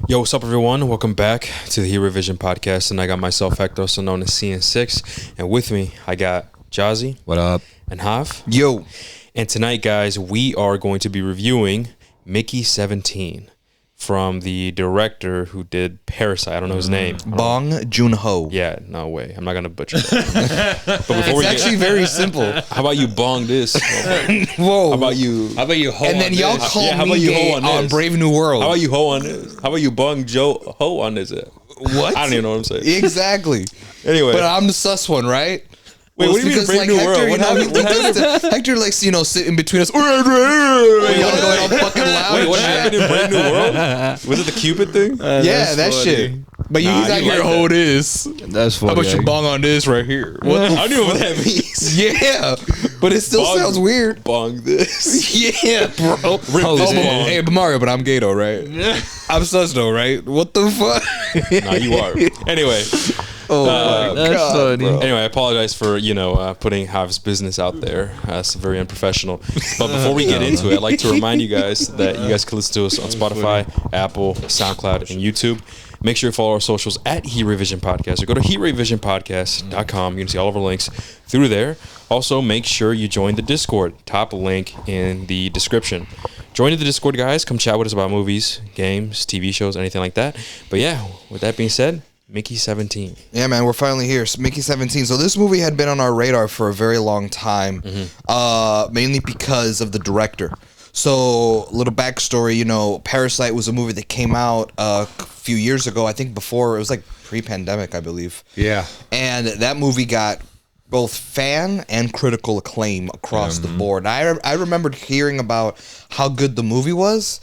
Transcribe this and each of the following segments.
Yo, what's up, everyone? Welcome back to the Hero Vision podcast. And I got myself, Hector, also known as CN6. And with me, I got Jazzy. What up? And Hav. Yo. And tonight, guys, we are going to be reviewing Mickey 17 from the director who did Parasite. I don't know his name. Bong Joon-ho. Yeah, no way. I'm not going to butcher that. But before It's actually very simple. How about you bong this? Whoa. How about you... How about you ho And then on y'all this? call how about me you gay ho on on this? Brave New World. How about you ho on this? How about you bong Joe ho on this? What? I don't even know what I'm saying. Exactly. Anyway. But I'm the sus one, right? Wait, what do you mean Brave New World? What happened? Hector likes to, sit in between us. Y'all going all fucking loud. Wait, and what shit. happened in Brave New World? Was it the Cupid thing? Yeah, that shit. But Nah, he's out you here, like hold this. That's funny. How about you bong on this right here? What I the don't know what that means. Yeah, but it still Bong- sounds weird. Bong this. Yeah, bro. Rip this bong. Hey, but Mario, but I'm gay though, right? I'm sus though, right? What the fuck? Nah, you are. Anyway. Oh my That's god, funny. bro. Anyway, I apologize for, putting Hav's business out there. It's very unprofessional. But before we get into it, I'd like to remind you guys that you guys can listen to us on Spotify, Apple, SoundCloud, and YouTube. Make sure you follow our socials at Hero Vision Podcast or go to HeroVisionPodcast.com. You can see all of our links through there. Also, make sure you join the Discord. Top link in the description. Join the Discord, guys. Come chat with us about movies, games, TV shows, anything like that. But yeah, with that being said, Mickey 17. Yeah, man, we're finally here. Mickey 17. So this movie had been on our radar for a very long time, mainly because of the director. So, little backstory, Parasite was a movie that came out a few years ago. I think before, it was like pre-pandemic, I believe. Yeah. And that movie got both fan and critical acclaim across the board. And I remembered hearing about how good the movie was,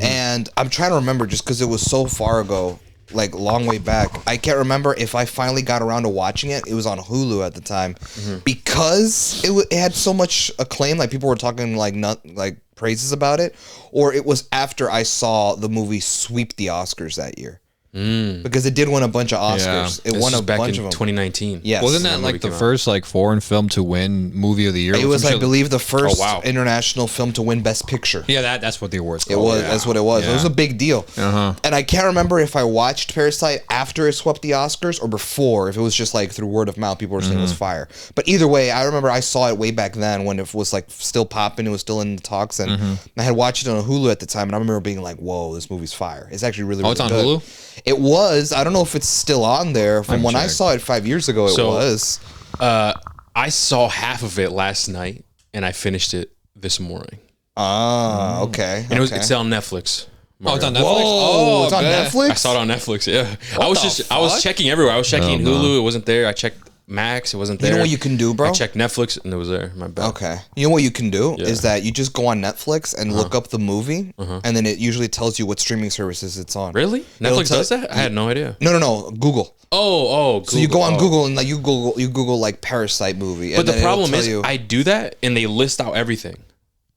and I'm trying to remember just because it was so far ago. Like long way back, I can't remember if I finally got around to watching it. It was on Hulu at the time, because it had so much acclaim. Like people were talking like praises about it, or it was after I saw the movie sweep the Oscars that year, because it did win a bunch of Oscars. It This won was a back bunch in of them. 2019. Yes, Wasn't that movie like the came out. first foreign film to win Movie of the Year? It was, I believe, the first wow. international film to win Best Picture. Yeah, that's what the award's It called. was. Yeah. That's what it was. It was Yeah. a big deal. Uh-huh. And I can't remember if I watched Parasite after it swept the Oscars or before. If it was just like through word of mouth, people were saying it was fire. But either way, I remember I saw it way back then when it was like still popping. It was still in the talks, and I had watched it on Hulu at the time. And I remember being like, "Whoa, this movie's fire! It's actually really, really it's on good." Hulu? It was. I don't know if it's still on there. From when I check. saw it 5 years ago, it So- was. I saw half of it last night, and I finished it this morning. Okay. And okay. it's on Netflix. Oh, it's on Netflix? Whoa, it's on bet. Netflix. I saw it on Netflix. Yeah, I was checking everywhere. I was checking Hulu. It wasn't there. I checked Max. It wasn't there. You know what you can do, bro? I checked Netflix, and it was there. My bad. Okay. You know what you can do Yeah. is that you just go on Netflix and look up the movie, and then it usually tells you what streaming services it's on. Really? It'll Netflix tell- does that? I had no idea. No. Google. Oh. So you go on Oh. Google and like you Google like Parasite movie. But And the then it'll problem tell is, you- I do that, and they list out everything.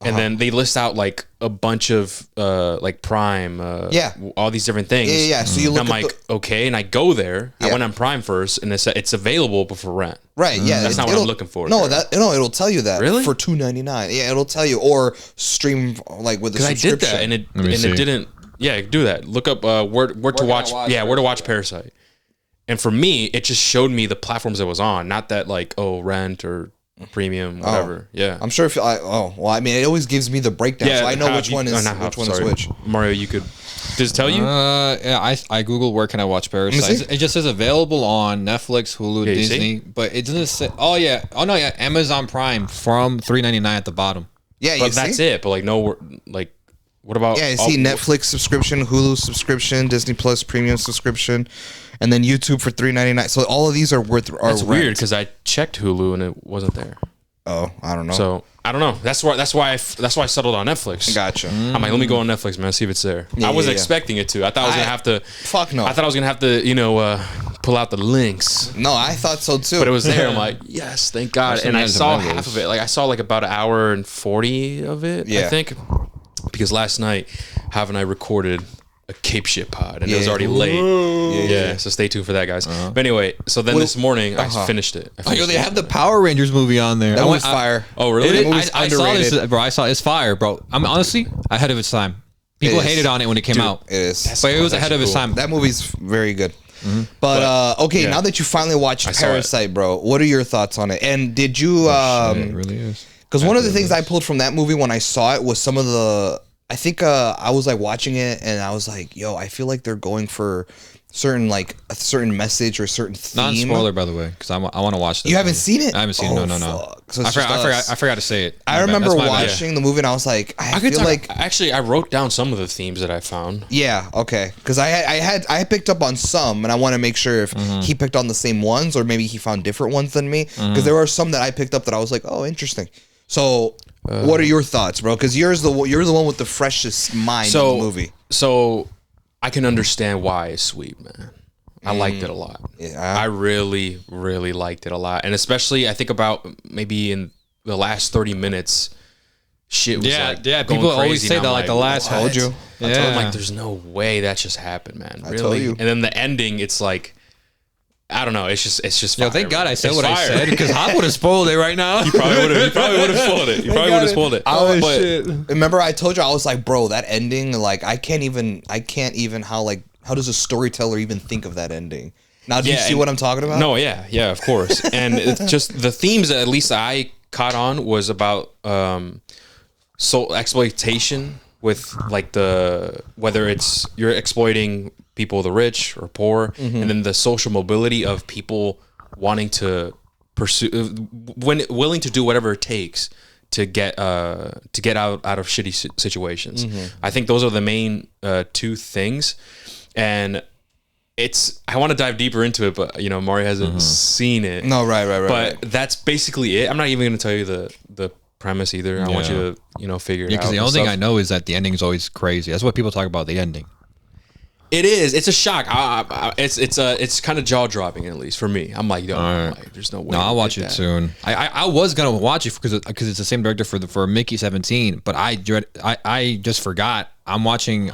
And then they list out like a bunch of like Prime, Yeah. all these different things. Yeah. So you And look I'm at like, okay, and I go there. I Yeah. went on Prime first, and it's available before rent. right. Yeah. That's not what I'm it'll- looking for. No, it'll tell you that. Really? For $2.99. Yeah, it'll tell you, or stream like with a Because I subscription. did that, and it me see. didn't. Yeah, do that. Look up where to watch. Where to watch Parasite. And for me, it just showed me the platforms it was on, not that like rent or premium, whatever. Yeah. I'm sure if I mean, it always gives me the breakdown, so I know Hav, which one is which one is sorry. which. Mario, you could. Does it tell you? Yeah, I Googled where can I watch Let me Parasite. see. It just says available on Netflix, Hulu, Yeah, you see? Disney, but it doesn't say. Oh no, Amazon Prime from $3.99 at the bottom. Yeah, you But that's see? it. But like no, like what about? Yeah, you see Netflix subscription, Hulu subscription, Disney Plus premium subscription, and then YouTube for $3.99. So all of these are worth. That's weird because I checked Hulu and it wasn't there. Oh, I don't know. So I don't know. That's why I settled on Netflix. Gotcha. I'm like, let me go on Netflix, man, see if it's there. Yeah, I wasn't yeah. expecting it to. I thought I was gonna have to. Fuck no. I thought I was gonna have to, pull out the links. No, I thought so too. But it was there. I'm like, yes, thank God. And I Sometimes saw it matters. half of it. Like I saw like about an hour and 40 of it. I Yeah. think because last night, Hav and I recorded a Cape Shit pod, and it was Yeah. already late. Yeah. Yeah, so stay tuned for that, guys. But anyway, so then this morning I finished it. I Oh, finished yo, they it. have the Power Rangers movie on there. That I was fire. Oh, really? It is, movie's I saw underrated. this, bro. I saw it's fire, bro. I'm honestly ahead of its time. People It is. hated on it when it came out, It is. but it was That's ahead of its cool. time. That movie's very good. But okay, yeah. now that you finally watched I saw it. Parasite, bro, what are your thoughts on it? And did you it really is. because one of the things I pulled from that movie when I saw it was some of the I think I was like watching it and I was like, yo, I feel like they're going for certain like a certain message or a certain theme. Non-spoiler, by the way, because I want to watch this. You haven't seen it? I haven't seen it. Oh, No. fuck. So I it's just us. forgot to say it. I My bad. remember That's my bad. watching the movie and I was like, I could feel talk, like actually, I wrote down some of the themes that I found. yeah, okay. Because I picked up on some, and I want to make sure if he picked on the same ones or maybe he found different ones than me. Because there are some that I picked up that I was like, oh, interesting. So, what are your thoughts, bro? Because you're the one with the freshest mind in the movie. So I can understand why it's sweet, man. I liked it a lot. Yeah. I really, really liked it a lot, and especially I think about maybe in the last 30 minutes, shit was Yeah, like yeah. going People always crazy, say and that I'm like the last. I told you. I told him Yeah. like, there's no way that just happened, man. Really? told you. And then the ending, it's like, I don't know. It's just Yo, fire, thank God man. I said It's what I fire. said because Hop would have spoiled it right now. He probably would have spoiled it. He probably would have spoiled it. But Remember, I told you I was like, bro, that ending, like, I can't even how does a storyteller even think of that ending? Now, do you see and- what I'm talking about? No, yeah, of course. And it's just the themes that at least I caught on was about soul exploitation with like whether it's you're exploiting people, the rich or poor, and then the social mobility of people wanting to pursue, when willing to do whatever it takes to get out of shitty situations. I think those are the main two things, and I want to dive deeper into it, but you know, Mari hasn't seen it. No, right. But that's basically it. I'm not even going to tell you the premise either. I want you to figure it out. Yeah, because the and only thing stuff. I know is that the ending is always crazy. That's what people talk about, the ending. It is. It's a shock. It's kind of jaw dropping, at least for me. I'm like, yo, like, there's no way. No, I'll they watch did it that. soon. I was gonna watch it because it's the same director for Mickey 17, but I just forgot. I'm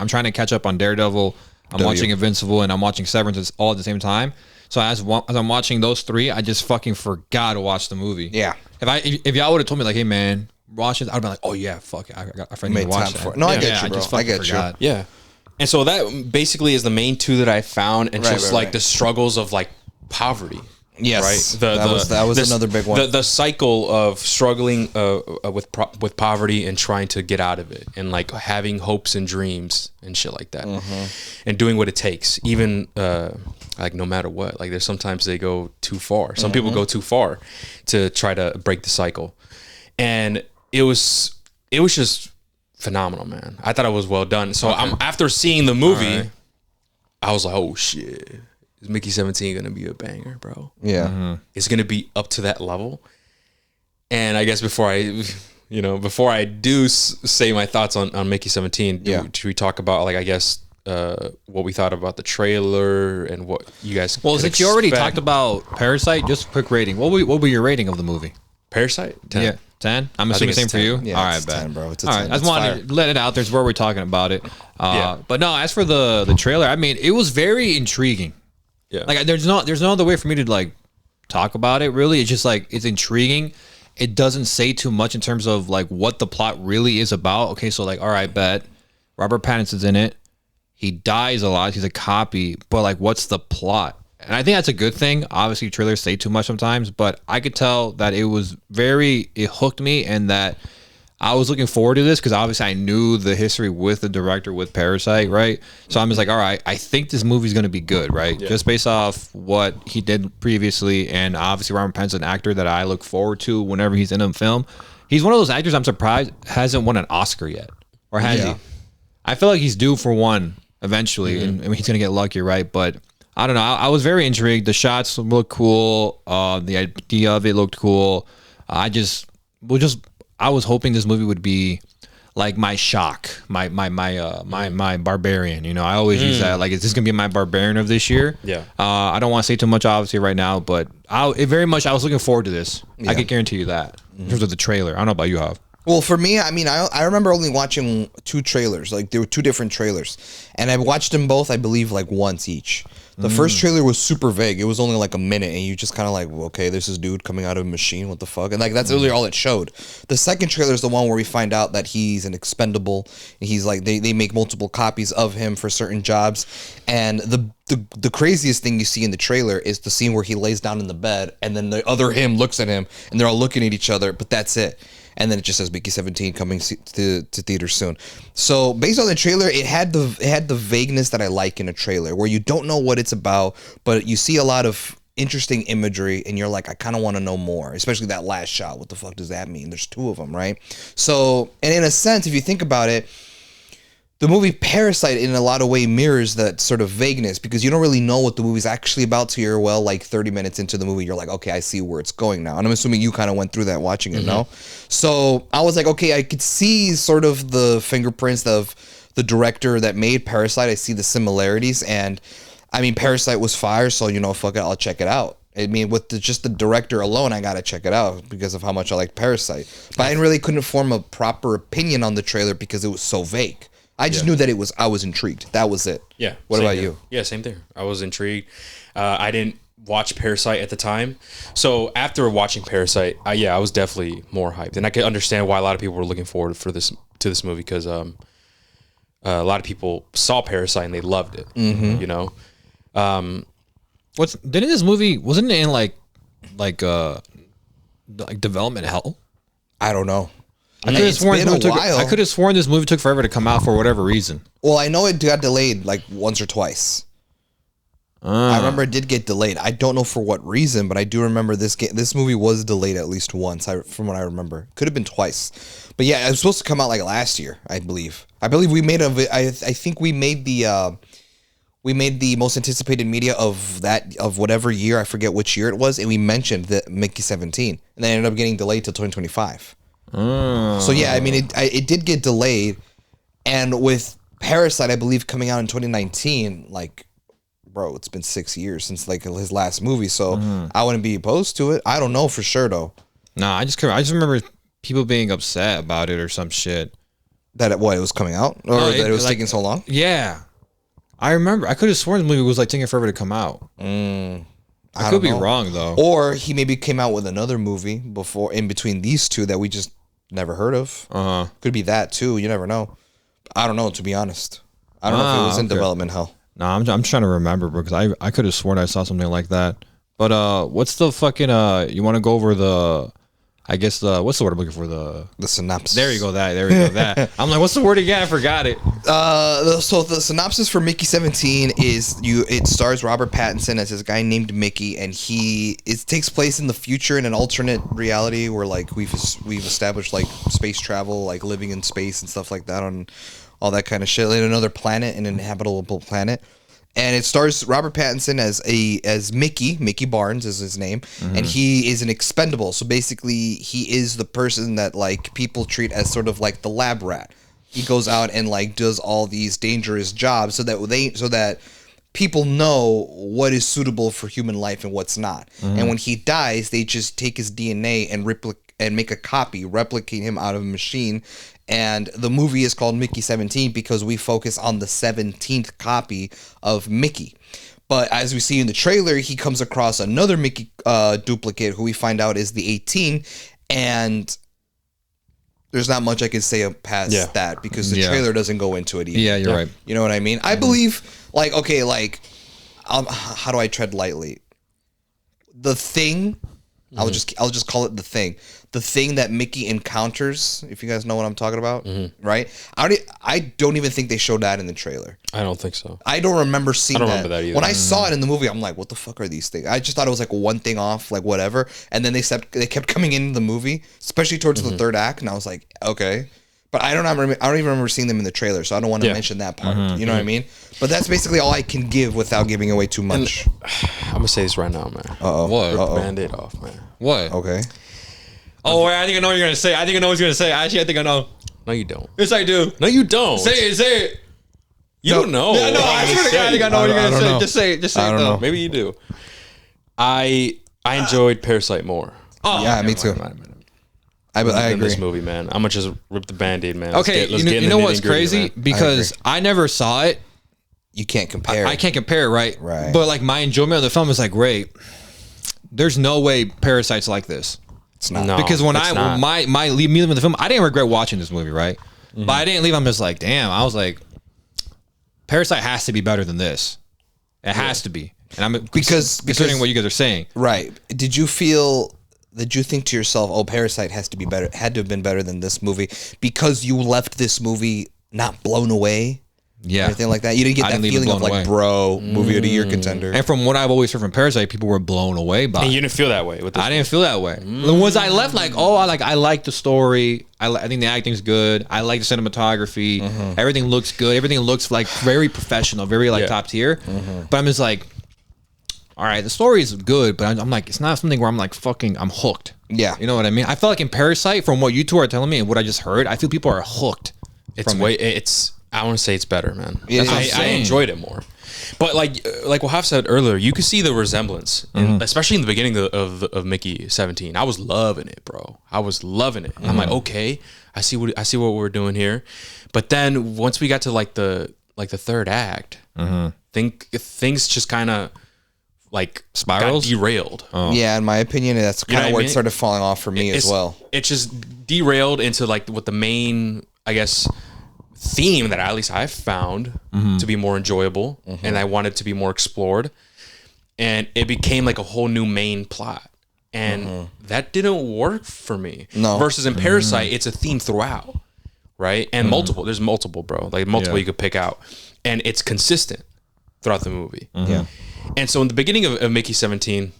trying to catch up on Daredevil. I'm watching Invincible and I'm watching Severance all at the same time. So as I'm watching those three, I just fucking forgot to watch the movie. Yeah. If y'all would have told me like, hey man, watch it, I'd be like, oh yeah, fuck it, I need Made to watch time that. for it. No, I get Yeah, you, bro. just I fucking get you. forgot. Yeah. And so that basically is the main two that I found, and Right, just right, like right. the struggles of like poverty. Yes, Right. that was another big one. The cycle of struggling with poverty and trying to get out of it, and like having hopes and dreams and shit like that, and doing what it takes, even like no matter what. Like there's sometimes they go too far. Some people go too far to try to break the cycle, and it was just phenomenal, man. I thought it was well done. So after seeing the movie, I was like, oh shit. Is Mickey 17 gonna be a banger, bro? Yeah. It's gonna be up to that level. And I guess before I do say my thoughts on Mickey 17, should we talk about like I guess what we thought about the trailer and what you guys? Well, could since you already expect? talked about Parasite, just a quick rating. What would be your rating of the movie? Parasite, 10. Yeah, 10. I'm assuming think same it's for 10. you. Yeah, all right, it's bet. 10, bro. It's a all 10. right, I just It's wanted fire. to let it out. There's where we're talking about it. Yeah. But no, as for the trailer, I mean, it was very intriguing. Yeah. Like there's no other way for me to like talk about it. Really, it's just like it's intriguing. It doesn't say too much in terms of like what the plot really is about. Okay, so like, all right, bet Robert Pattinson's in it. He dies a lot. He's a copy, but like, what's the plot? And I think that's a good thing. Obviously, trailers say too much sometimes, but I could tell that it hooked me, and that I was looking forward to this because obviously I knew the history with the director with Parasite, right? So I'm just like, all right, I think this movie's going to be good, right? Just based off what he did previously, and obviously Robert Pattinson's an actor that I look forward to whenever he's in a film. He's one of those actors I'm surprised hasn't won an Oscar yet, or has he? I feel like he's due for one eventually, and I mean, he's going to get lucky, right? But I don't know. I was very intrigued. The shots looked cool. The idea of it looked cool. I was hoping this movie would be like my shock, my barbarian. You know, I always use that. Like, is this gonna be my barbarian of this year? Yeah. I don't want to say too much, obviously, right now, but I was looking forward to this. I could guarantee you that in terms of the trailer. I don't know about you, Hav. Well, for me, I mean, I remember only watching 2 trailers. Like, there were 2 different trailers. And I watched them both, I believe, like once each. The first trailer was super vague. It was only like a minute, and you just kind of like, well, okay, there's this dude coming out of a machine. What the fuck? And like, that's really all it showed. The second trailer is the one where we find out that he's an expendable. And he's like, they make multiple copies of him for certain jobs. And the craziest thing you see in the trailer is the scene where he lays down in the bed, and then the other him looks at him, and they're all looking at each other, but that's it. And then it just says Mickey 17 coming to theaters soon. So based on the trailer, it had the vagueness that I like in a trailer, where you don't know what it's about, but you see a lot of interesting imagery, and you're like, I kind of want to know more. Especially that last shot. What the fuck does that mean? There's 2 of them, right? So, and in a sense, if you think about it, the movie Parasite in a lot of way mirrors that sort of vagueness, because you don't really know what the movie's actually about till you're, well, like 30 minutes into the movie. You're like, okay, I see where it's going now. And I'm assuming you kind of went through that watching it, no? So I was like, okay, I could see sort of the fingerprints of the director that made Parasite. I see the similarities. And I mean, Parasite was fire, so, you know, fuck it, I'll check it out. I mean, with just the director alone, I gotta check it out because of how much I like Parasite. But I really couldn't form a proper opinion on the trailer because it was so vague. I just knew that I was intrigued. That was it. Yeah. What same about here. you? Yeah, same there. I was intrigued. I didn't watch Parasite at the time. So after watching Parasite, I was definitely more hyped. And I could understand why a lot of people were looking forward to this movie, because a lot of people saw Parasite and they loved it. You know? Didn't this movie, wasn't it in like development hell? I don't know. I could have sworn been a while. I could have sworn this movie took forever to come out for whatever reason. Well, I know it got delayed like once or twice. I remember it did get delayed. I don't know for what reason, but I do remember this movie was delayed at least once. From what I remember, could have been twice. But yeah, it was supposed to come out like last year, I believe. I believe we made I think we made the most anticipated media of whatever year, I forget which year it was, and we mentioned that Mickey 17, and then it ended up getting delayed till 2025. So yeah, I mean, it did get delayed, and with Parasite, I believe, coming out in 2019, like, bro, it's been 6 years since like his last movie, so I wouldn't be opposed to it. I don't know for sure though. Nah, I just remember people being upset about it or some shit. That it was coming out, or that it was taking so long. Yeah, I remember. I could have sworn the movie was like taking forever to come out. I could be wrong though. Or he maybe came out with another movie in between these two that we just never heard of. Could be that too. You never know. I don't know, to be honest. I don't know if it was in development hell. Nah, I'm trying to remember because I could have sworn I saw something like that. But what's the fucking you want to go over the? I guess what's the word I'm looking for? The synopsis. There you go. That. I'm like, what's the word again? I forgot it. So the synopsis for Mickey 17 is it stars Robert Pattinson as this guy named Mickey, and it takes place in the future in an alternate reality where like we've established like space travel, like living in space and stuff like that, on all that kind of shit, in another planet, an inhabitable planet. And it stars Robert Pattinson as Mickey Barnes is his name, and he is an expendable. So basically, he is the person that like people treat as sort of like the lab rat. He goes out and like does all these dangerous jobs so that people know what is suitable for human life and what's not. And when he dies, they just take his DNA and make a copy, replicate him out of a machine. And the movie is called Mickey 17 because we focus on the 17th copy of Mickey. But as we see in the trailer, he comes across another Mickey duplicate who we find out is the 18. And there's not much I can say past that because the trailer doesn't go into it either. Yeah, you're right. You know what I mean? I believe, like, okay, like, how do I tread lightly? The Thing, I'll just call it The Thing. The thing that Mickey encounters, if you guys know what I'm talking about, right? I don't even think they showed that in the trailer. I don't think so. I don't remember seeing that. I don't remember that either. When I saw it in the movie, I'm like, what the fuck are these things? I just thought it was like one thing off, like whatever. And then they kept coming into the movie, especially towards the third act, and I was like, okay. But I don't even remember seeing them in the trailer, so I don't want to mention that part. You know what I mean? But that's basically all I can give without giving away too much. I'm gonna say this right now, man. What? Rip the Band-Aid off, man. What? Okay. Oh, wait, I think I know what you're gonna say. I think I know what he's gonna say. Actually, I think I know. No, you don't. Yes, I do. No, you don't. Say it. You don't know. Yeah, no, I swear to God, I think I know what you're gonna say. Just say it. I don't know. Maybe you do. I enjoyed Parasite more. Oh, Yeah, me too. I in agree. this movie, man. I'm gonna just rip the Band-Aid, man. Okay, let's get in you the know what's nitty-gritty, crazy? man. Because I never saw it. You can't compare. I can't compare, right? Right. But like my enjoyment of the film is like great. There's no way Parasite's like this. It's not. No. Because when it's not. my meeting with the film, I didn't regret watching this movie, right? But I didn't leave. I'm just like, damn. I was like, Parasite has to be better than this. It has to be. And I'm considering what you guys are saying. Right. Did you think to yourself, oh, Parasite has to be better, had to have been better than this movie because you left this movie not blown away? Yeah. Anything like that? You didn't get I that didn't leave it feeling of blown like, away. bro, movie of the year contender. And from what I've always heard from Parasite, people were blown away by And it. you didn't feel that way with this. I didn't feel that way. Was I left like, oh, I like the story. I think the acting's good. I like the cinematography. Everything looks good. Everything looks like very professional, very like Yeah. top tier. But I'm just like, all right, the story is good, but I'm like, it's not something where I'm like I'm hooked. Yeah. You know what I mean? I feel like in Parasite, from what you two are telling me and what I just heard, I feel people are hooked. I want to say it's better, man. Yeah, that's what I'm I saying. enjoyed it more. But like what Haf said earlier, you could see the resemblance, especially in the beginning of Mickey 17. I was loving it, bro. I was loving it. I'm like, okay, I see what we're doing here. But then once we got to like the third act, things just kind of like Spirals? got derailed. Yeah, in my opinion, that's You know kind of what I where mean? it started falling off for me as well. It just derailed into like what the main, I guess, theme that at least I found to be more enjoyable and I wanted to be more explored. And it became like a whole new main plot. And that didn't work for me. No. Versus in Parasite, it's a theme throughout. Right? And multiple. There's multiple, bro. Like multiple Yeah. you could pick out. And it's consistent throughout the movie. Yeah. And so in the beginning of Mickey 17,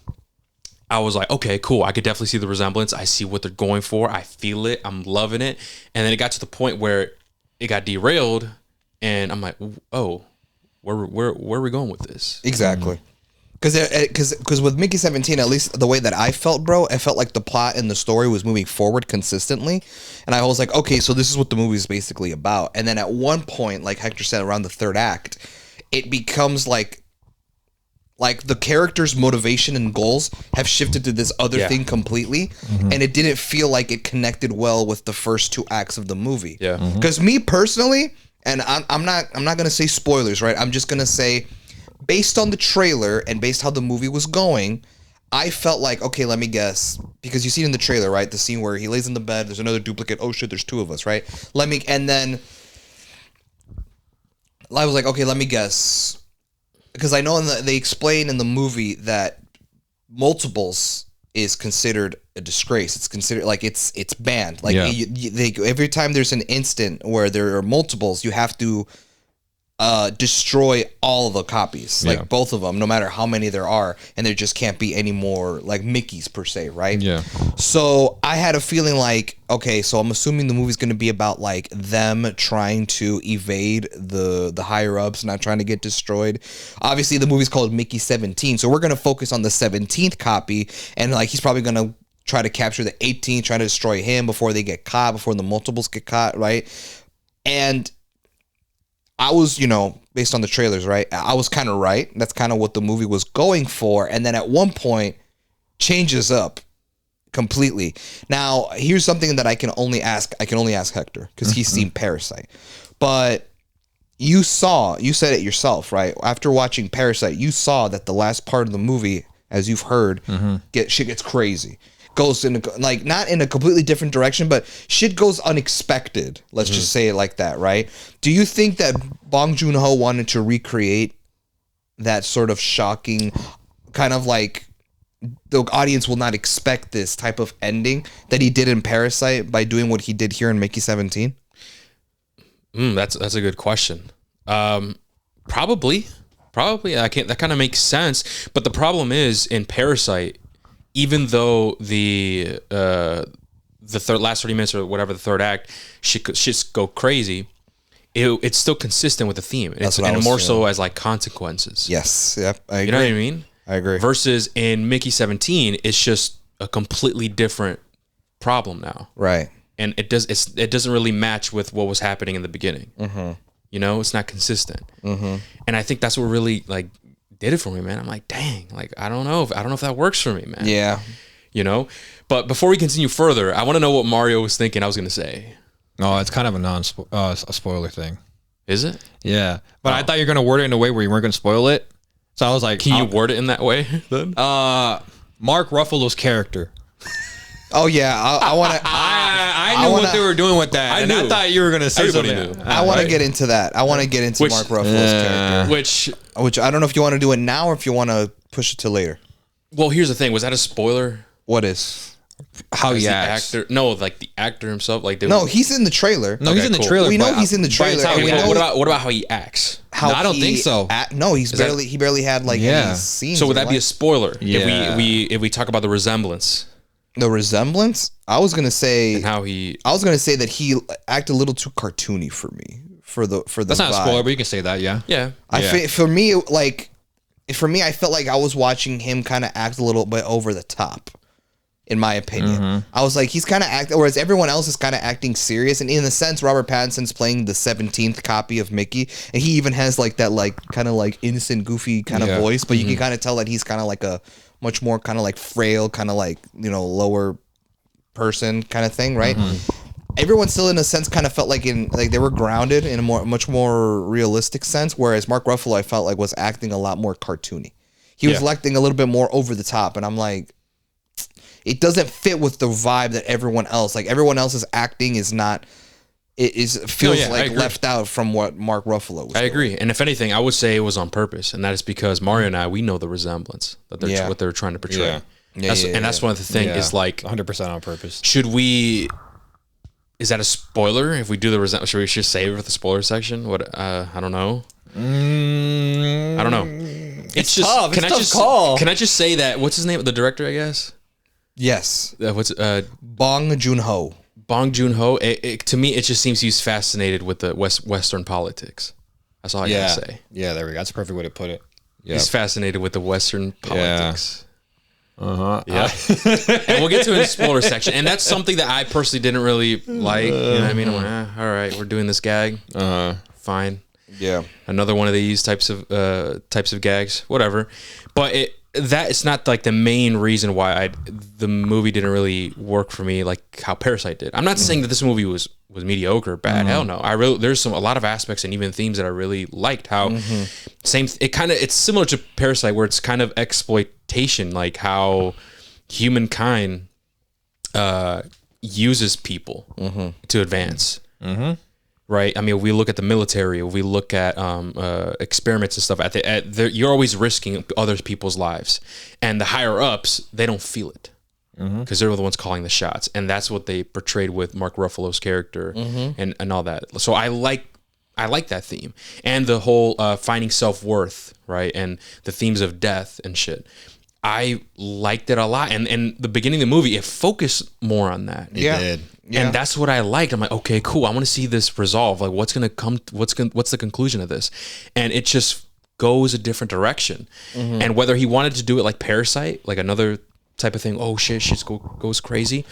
I was like, okay, cool. I could definitely see the resemblance. I see what they're going for. I feel it. I'm loving it. And then it got to the point where it got derailed, and I'm like, oh, where are we going with this? Exactly. Because with Mickey 17, at least the way that I felt, bro, I felt like the plot and the story was moving forward consistently. And I was like, okay, so this is what the movie is basically about. And then at one point, like Hector said, around the third act, it becomes like the character's motivation and goals have shifted to this other Yeah. thing completely, and it didn't feel like it connected well with the first two acts of the movie. Yeah. Because me personally, and I'm not gonna say spoilers, right? I'm just gonna say, based on the trailer and based how the movie was going, I felt like, okay, let me guess, because you see it in the trailer, right? The scene where he lays in the bed, there's another duplicate. Oh shit, there's two of us, right? And then I was like, okay, let me guess. Because I know they explain in the movie that multiples is considered a disgrace. It's considered like it's banned. Like Yeah. every time there's an instant where there are multiples, you have to destroy all of the copies, like Yeah. both of them, no matter how many there are, and there just can't be any more like Mickeys per se, right? Yeah. So I had a feeling like, okay, so I'm assuming the movie's going to be about like them trying to evade the higher ups, not trying to get destroyed. Obviously, the movie's called Mickey 17, so we're going to focus on the 17th copy, and like he's probably going to try to capture the 18th, try to destroy him before they get caught, before the multiples get caught, right? And I was, based on the trailers, right? I was kind of right. That's kind of what the movie was going for. And then at one point, changes up completely. Now, here's something that I can only ask Hector, because he's seen Parasite. But you said it yourself, right? After watching Parasite, you saw that the last part of the movie, as you've heard, shit gets crazy. Goes in not in a completely different direction, but shit goes unexpected. Let's just say it like that, right? Do you think that Bong Joon-ho wanted to recreate that sort of shocking, kind of like the audience will not expect this type of ending that he did in Parasite by doing what he did here in Mickey 17? That's a good question. Probably. That kind of makes sense. But the problem is in Parasite, even though the last 30 minutes or whatever, the third act, shit go crazy, it's still consistent with the theme. That's what I and was more feeling. so as like consequences. Yes. Yep. I agree. You know what I mean? I agree. Versus in Mickey 17, it's just a completely different problem now. Right. And it doesn't really match with what was happening in the beginning. It's not consistent. And I think that's what really like did it for me, man. I'm like, dang, like I don't know if that works for me, man. Yeah. you know. But before we continue further, I want to know what Mario was thinking. I was gonna say, No, it's kind of a spoiler thing. is it? Yeah, but I thought you were gonna word it in a way where you weren't gonna spoil it. So I was like, Can you word it in that way then? Mark Ruffalo's character. Oh yeah, I want to. I knew wanna- what they were doing with that, and I knew. thought you were gonna say Everybody something. knew. I want right? to get into that. I want to get into Which- Mark Ruffalo's character, Which, which I don't know if you want to do it now or if you want to push it to later. well, here's the thing. Was that a spoiler? What is? How As he the acts. actor? No, like the actor himself. Like they No, he's in the trailer. No, he's Okay, in the cool. trailer. We know but- he's in the but it's trailer, how and he we acts. know- what about how he acts? How No, I don't he think so. No, he that- barely had like Yeah. any scenes. So would in that be a life. spoiler? Yeah. If we talk about the resemblance The resemblance? I was gonna say. and how he. I was gonna say that he acted a little too cartoony for me. For the That's not a vibe. spoiler, but you can say that. Yeah. Yeah. For me, I felt like I was watching him kind of act a little bit over the top. In my opinion, Mm-hmm. I was like, he's kind of acting, whereas everyone else is kind of acting serious. And in a sense, Robert Pattinson's playing the 17th copy of Mickey, and he even has like that, like kind of like innocent, goofy kind of Yeah. voice. But you can kind of tell that he's kind of like a much more kind of like frail, kind of like lower person kind of thing, right? Everyone still, in a sense, kind of felt like they were grounded in a much more realistic sense. Whereas Mark Ruffalo, I felt like was acting a lot more cartoony. He was Yeah. acting a little bit more over the top, and I'm like, it doesn't fit with the vibe that everyone else. Like everyone else's acting is not. It feels yeah, I like agree. left out from what Mark Ruffalo was. I doing. agree, and if anything, I would say it was on purpose, and that is because Mario and I we know the resemblance that they're Yeah. what they're trying to portray. Yeah. And that's one of the thing is like, 100% on purpose. should we? Is that a spoiler? If we do the resemblance, should we just save it for the spoiler section? What? I don't know. I don't know. It's just tough. It's can a I tough just call. can I just say that what's his name? The director, I guess. Yes, What's Bong Joon-ho. Bong Joon-ho? To me, it just seems he's fascinated with the Western politics. That's all I Yeah. gotta say. Yeah, there we go. That's a perfect way to put it. Yeah. He's fascinated with the Western politics. Uh-huh. Yeah. And we'll get to it in the spoiler section. And that's something that I personally didn't really like. You know what I mean? I'm like, all right, we're doing this gag. Fine. Yeah, Another one of these types of gags. Whatever. But it's not like the main reason why the movie didn't really work for me like how Parasite did. I'm not saying that this movie was mediocre, bad. Hell no. There's a lot of aspects and even themes that I really liked. How it's similar to Parasite where it's kind of exploitation, like how humankind uses people to advance. Right. I mean, we look at the military, we look at experiments and stuff. You're always risking other people's lives, and the higher ups, they don't feel it because they're the ones calling the shots, and that's what they portrayed with Mark Ruffalo's character and all that. So I like that theme and the whole finding self-worth, right, and the themes of death and shit. I liked it a lot, and the beginning of the movie, it focused more on that. yeah. did. Yeah. And that's what I liked. I'm like, okay, cool. I want to see this resolve. Like, what's the conclusion of this? And it just goes a different direction. And whether he wanted to do it like Parasite, like another type of thing, oh shit, goes crazy.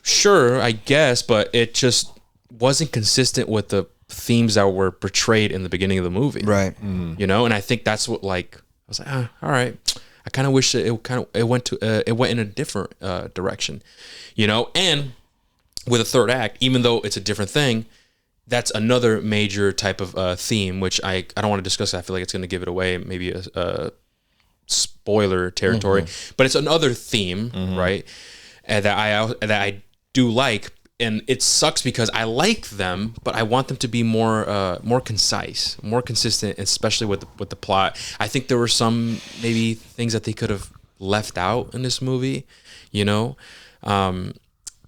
Sure, I guess, but it just wasn't consistent with the themes that were portrayed in the beginning of the movie. Right. You know, and I think that's what I was like, all right. I kind of wish that it went in a different direction, you know, and with a third act, even though it's a different thing, that's another major type of theme, which I don't want to discuss. I feel like it's going to give it away, maybe a spoiler territory, but it's another theme, right? And that I do like, and it sucks because I like them, but I want them to be more concise, more consistent, especially with the plot. I think there were some maybe things that they could have left out in this movie, you know,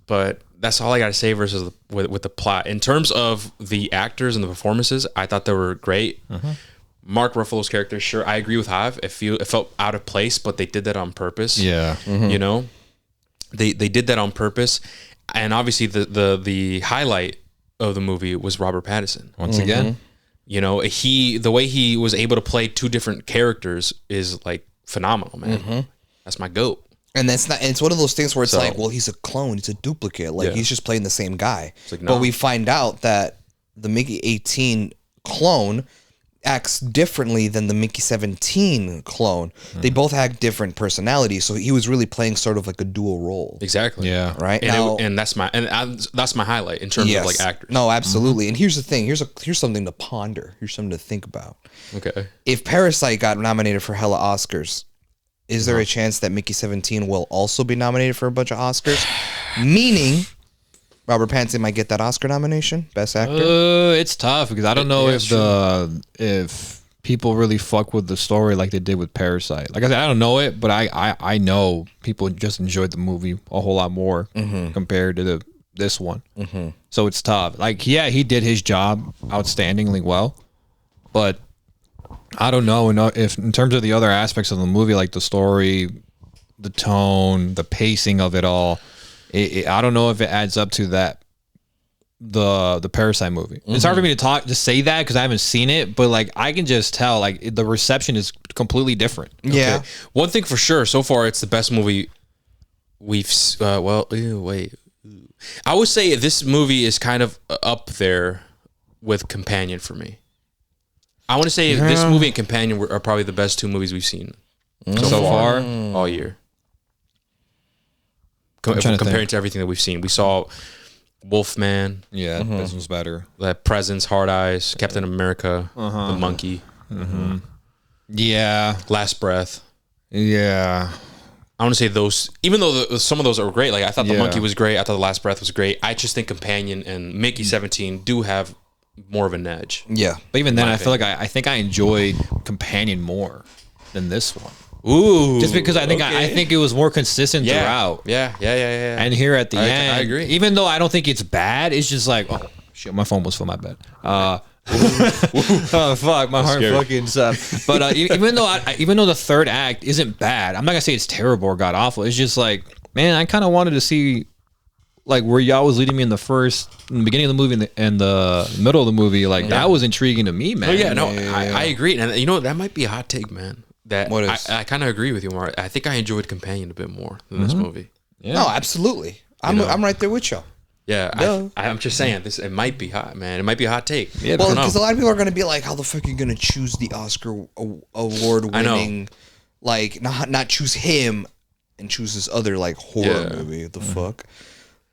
but that's all I got to say versus with the plot. In terms of the actors and the performances, I thought they were great. Mark Ruffalo's character, sure, I agree with Hav. It felt out of place, but they did that on purpose. Yeah. You know, they did that on purpose, and obviously the highlight of the movie was Robert Pattinson. Once again. You know, the way he was able to play two different characters is like phenomenal, man. That's my goat. And that's not. And it's one of those things where it's So- like, well, he's a clone, he's a duplicate. Like Yeah. he's just playing the same guy. like, But no. we find out that the Mickey 18 clone acts differently than the Mickey 17 clone. They both had different personalities, so he was really playing sort of like a dual role. Exactly. Yeah. Right And, now, that's my highlight in terms of like actors. No, absolutely. And here's the thing. Here's something to ponder. Here's something to think about. Okay. If Parasite got nominated for hella Oscars, is there a chance that Mickey 17 will also be nominated for a bunch of Oscars? Meaning, Robert Pattinson might get that Oscar nomination, Best Actor. It's tough because I don't know if people really fuck with the story like they did with Parasite. Like I said, I don't know it, but I know people just enjoyed the movie a whole lot more compared to this one. So it's tough. Like, yeah, he did his job outstandingly well, but I don't know if in terms of the other aspects of the movie, like the story, the tone, the pacing of it all, I don't know if it adds up to that the Parasite movie. It's hard for me to say that because I haven't seen it, but like I can just tell like the reception is completely different. Yeah. Okay. One thing for sure, so far it's the best movie we've. Wait. I would say this movie is kind of up there with Companion for me. I want to say this movie and Companion are probably the best two movies we've seen so far all year. Comparing to everything that we've seen, we saw Wolfman, Yeah, this one's better. Presence, Hard Eyes, Captain America, The Monkey, Yeah, Last Breath. yeah. I want to say those, even though some of those are great. Like I thought The Yeah. Monkey was great. I thought The Last Breath was great. I just think Companion and Mickey 17 do have more of an edge. Yeah. But even then, I feel like I think I enjoyed Companion more than this one. Ooh, Just because I think it was more consistent throughout. Yeah. And here at the end, I agree. Even though I don't think it's bad, it's just like, oh shit, my phone was for my bed. Oh fuck, my heart scary. fucking stopped. But even though the third act isn't bad, I'm not gonna say it's terrible or god awful. It's just like, man, I kind of wanted to see like where y'all was leading me in the beginning of the movie and the middle of the movie. Like that was intriguing to me, man. Oh yeah, no, I agree. And you know that might be a hot take, man. That What is? I kind of agree with you, Mark. I think I enjoyed Companion a bit more than this movie. Yeah. No, absolutely. I'm right there with you. Yeah, I'm just saying this. It might be hot, man. It might be a hot take. Yeah, Well, I don't know. because a lot of people are going to be like, "How the fuck are you going to choose the Oscar award winning, like not choose him and choose this other like horror Yeah. movie? The fuck."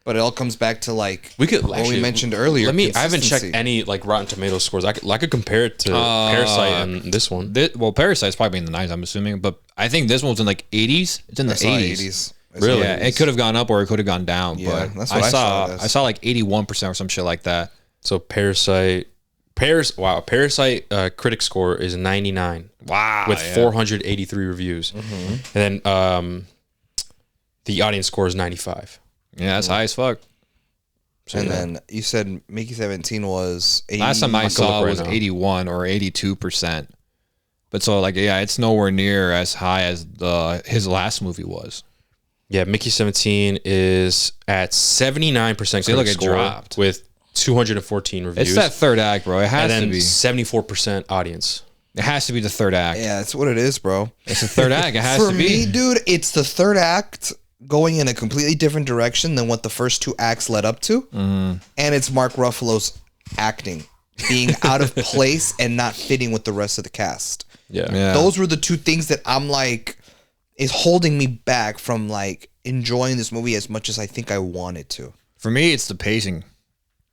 But it all comes back to like We could what actually, we mentioned earlier. I haven't checked consistency. any like Rotten Tomatoes scores. I could compare it to Parasite and this one. Well, Parasite's probably in the 90s, I'm assuming, but I think this one's in like 80s. It's in the I saw 80s. I saw Really? Yeah, it could have gone up or it could have gone down. Yeah, but that's what I saw it as. I saw like 81% or some shit like that. So Parasite critic score is 99. Wow. With 483 reviews. And then the audience score is 95. Yeah, that's high as fuck. And then you said Mickey 17 was 80. Last time I can saw look right was now. 81 or 82%. But so like yeah, it's nowhere near as high as his last movie was. Yeah, Mickey 17 is at 79% See, critic look, it score dropped. with 214 reviews. It's that third act, bro. It and has then to be. 74% audience. It has to be the third act. Yeah, that's what it is, bro. It's the third act. It has For to me, be. dude, it's the third act going in a completely different direction than what the first two acts led up to. And it's Mark Ruffalo's acting being out of place and not fitting with the rest of the cast. Yeah. Yeah. Those were the two things that I'm like is holding me back from like enjoying this movie as much as I think I wanted to. For me, it's the pacing.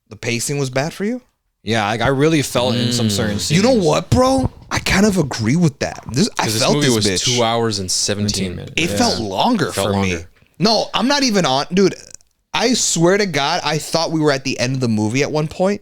The pacing was bad for you? Yeah, like I really felt it in some certain scenes. You know what, bro? I kind of agree with that. I This felt movie this was bitch. 2 hours and 17 minutes. minutes. It felt longer Felt for me. longer. No, I'm not even on, dude. I swear to God, I thought we were at the end of the movie at one point,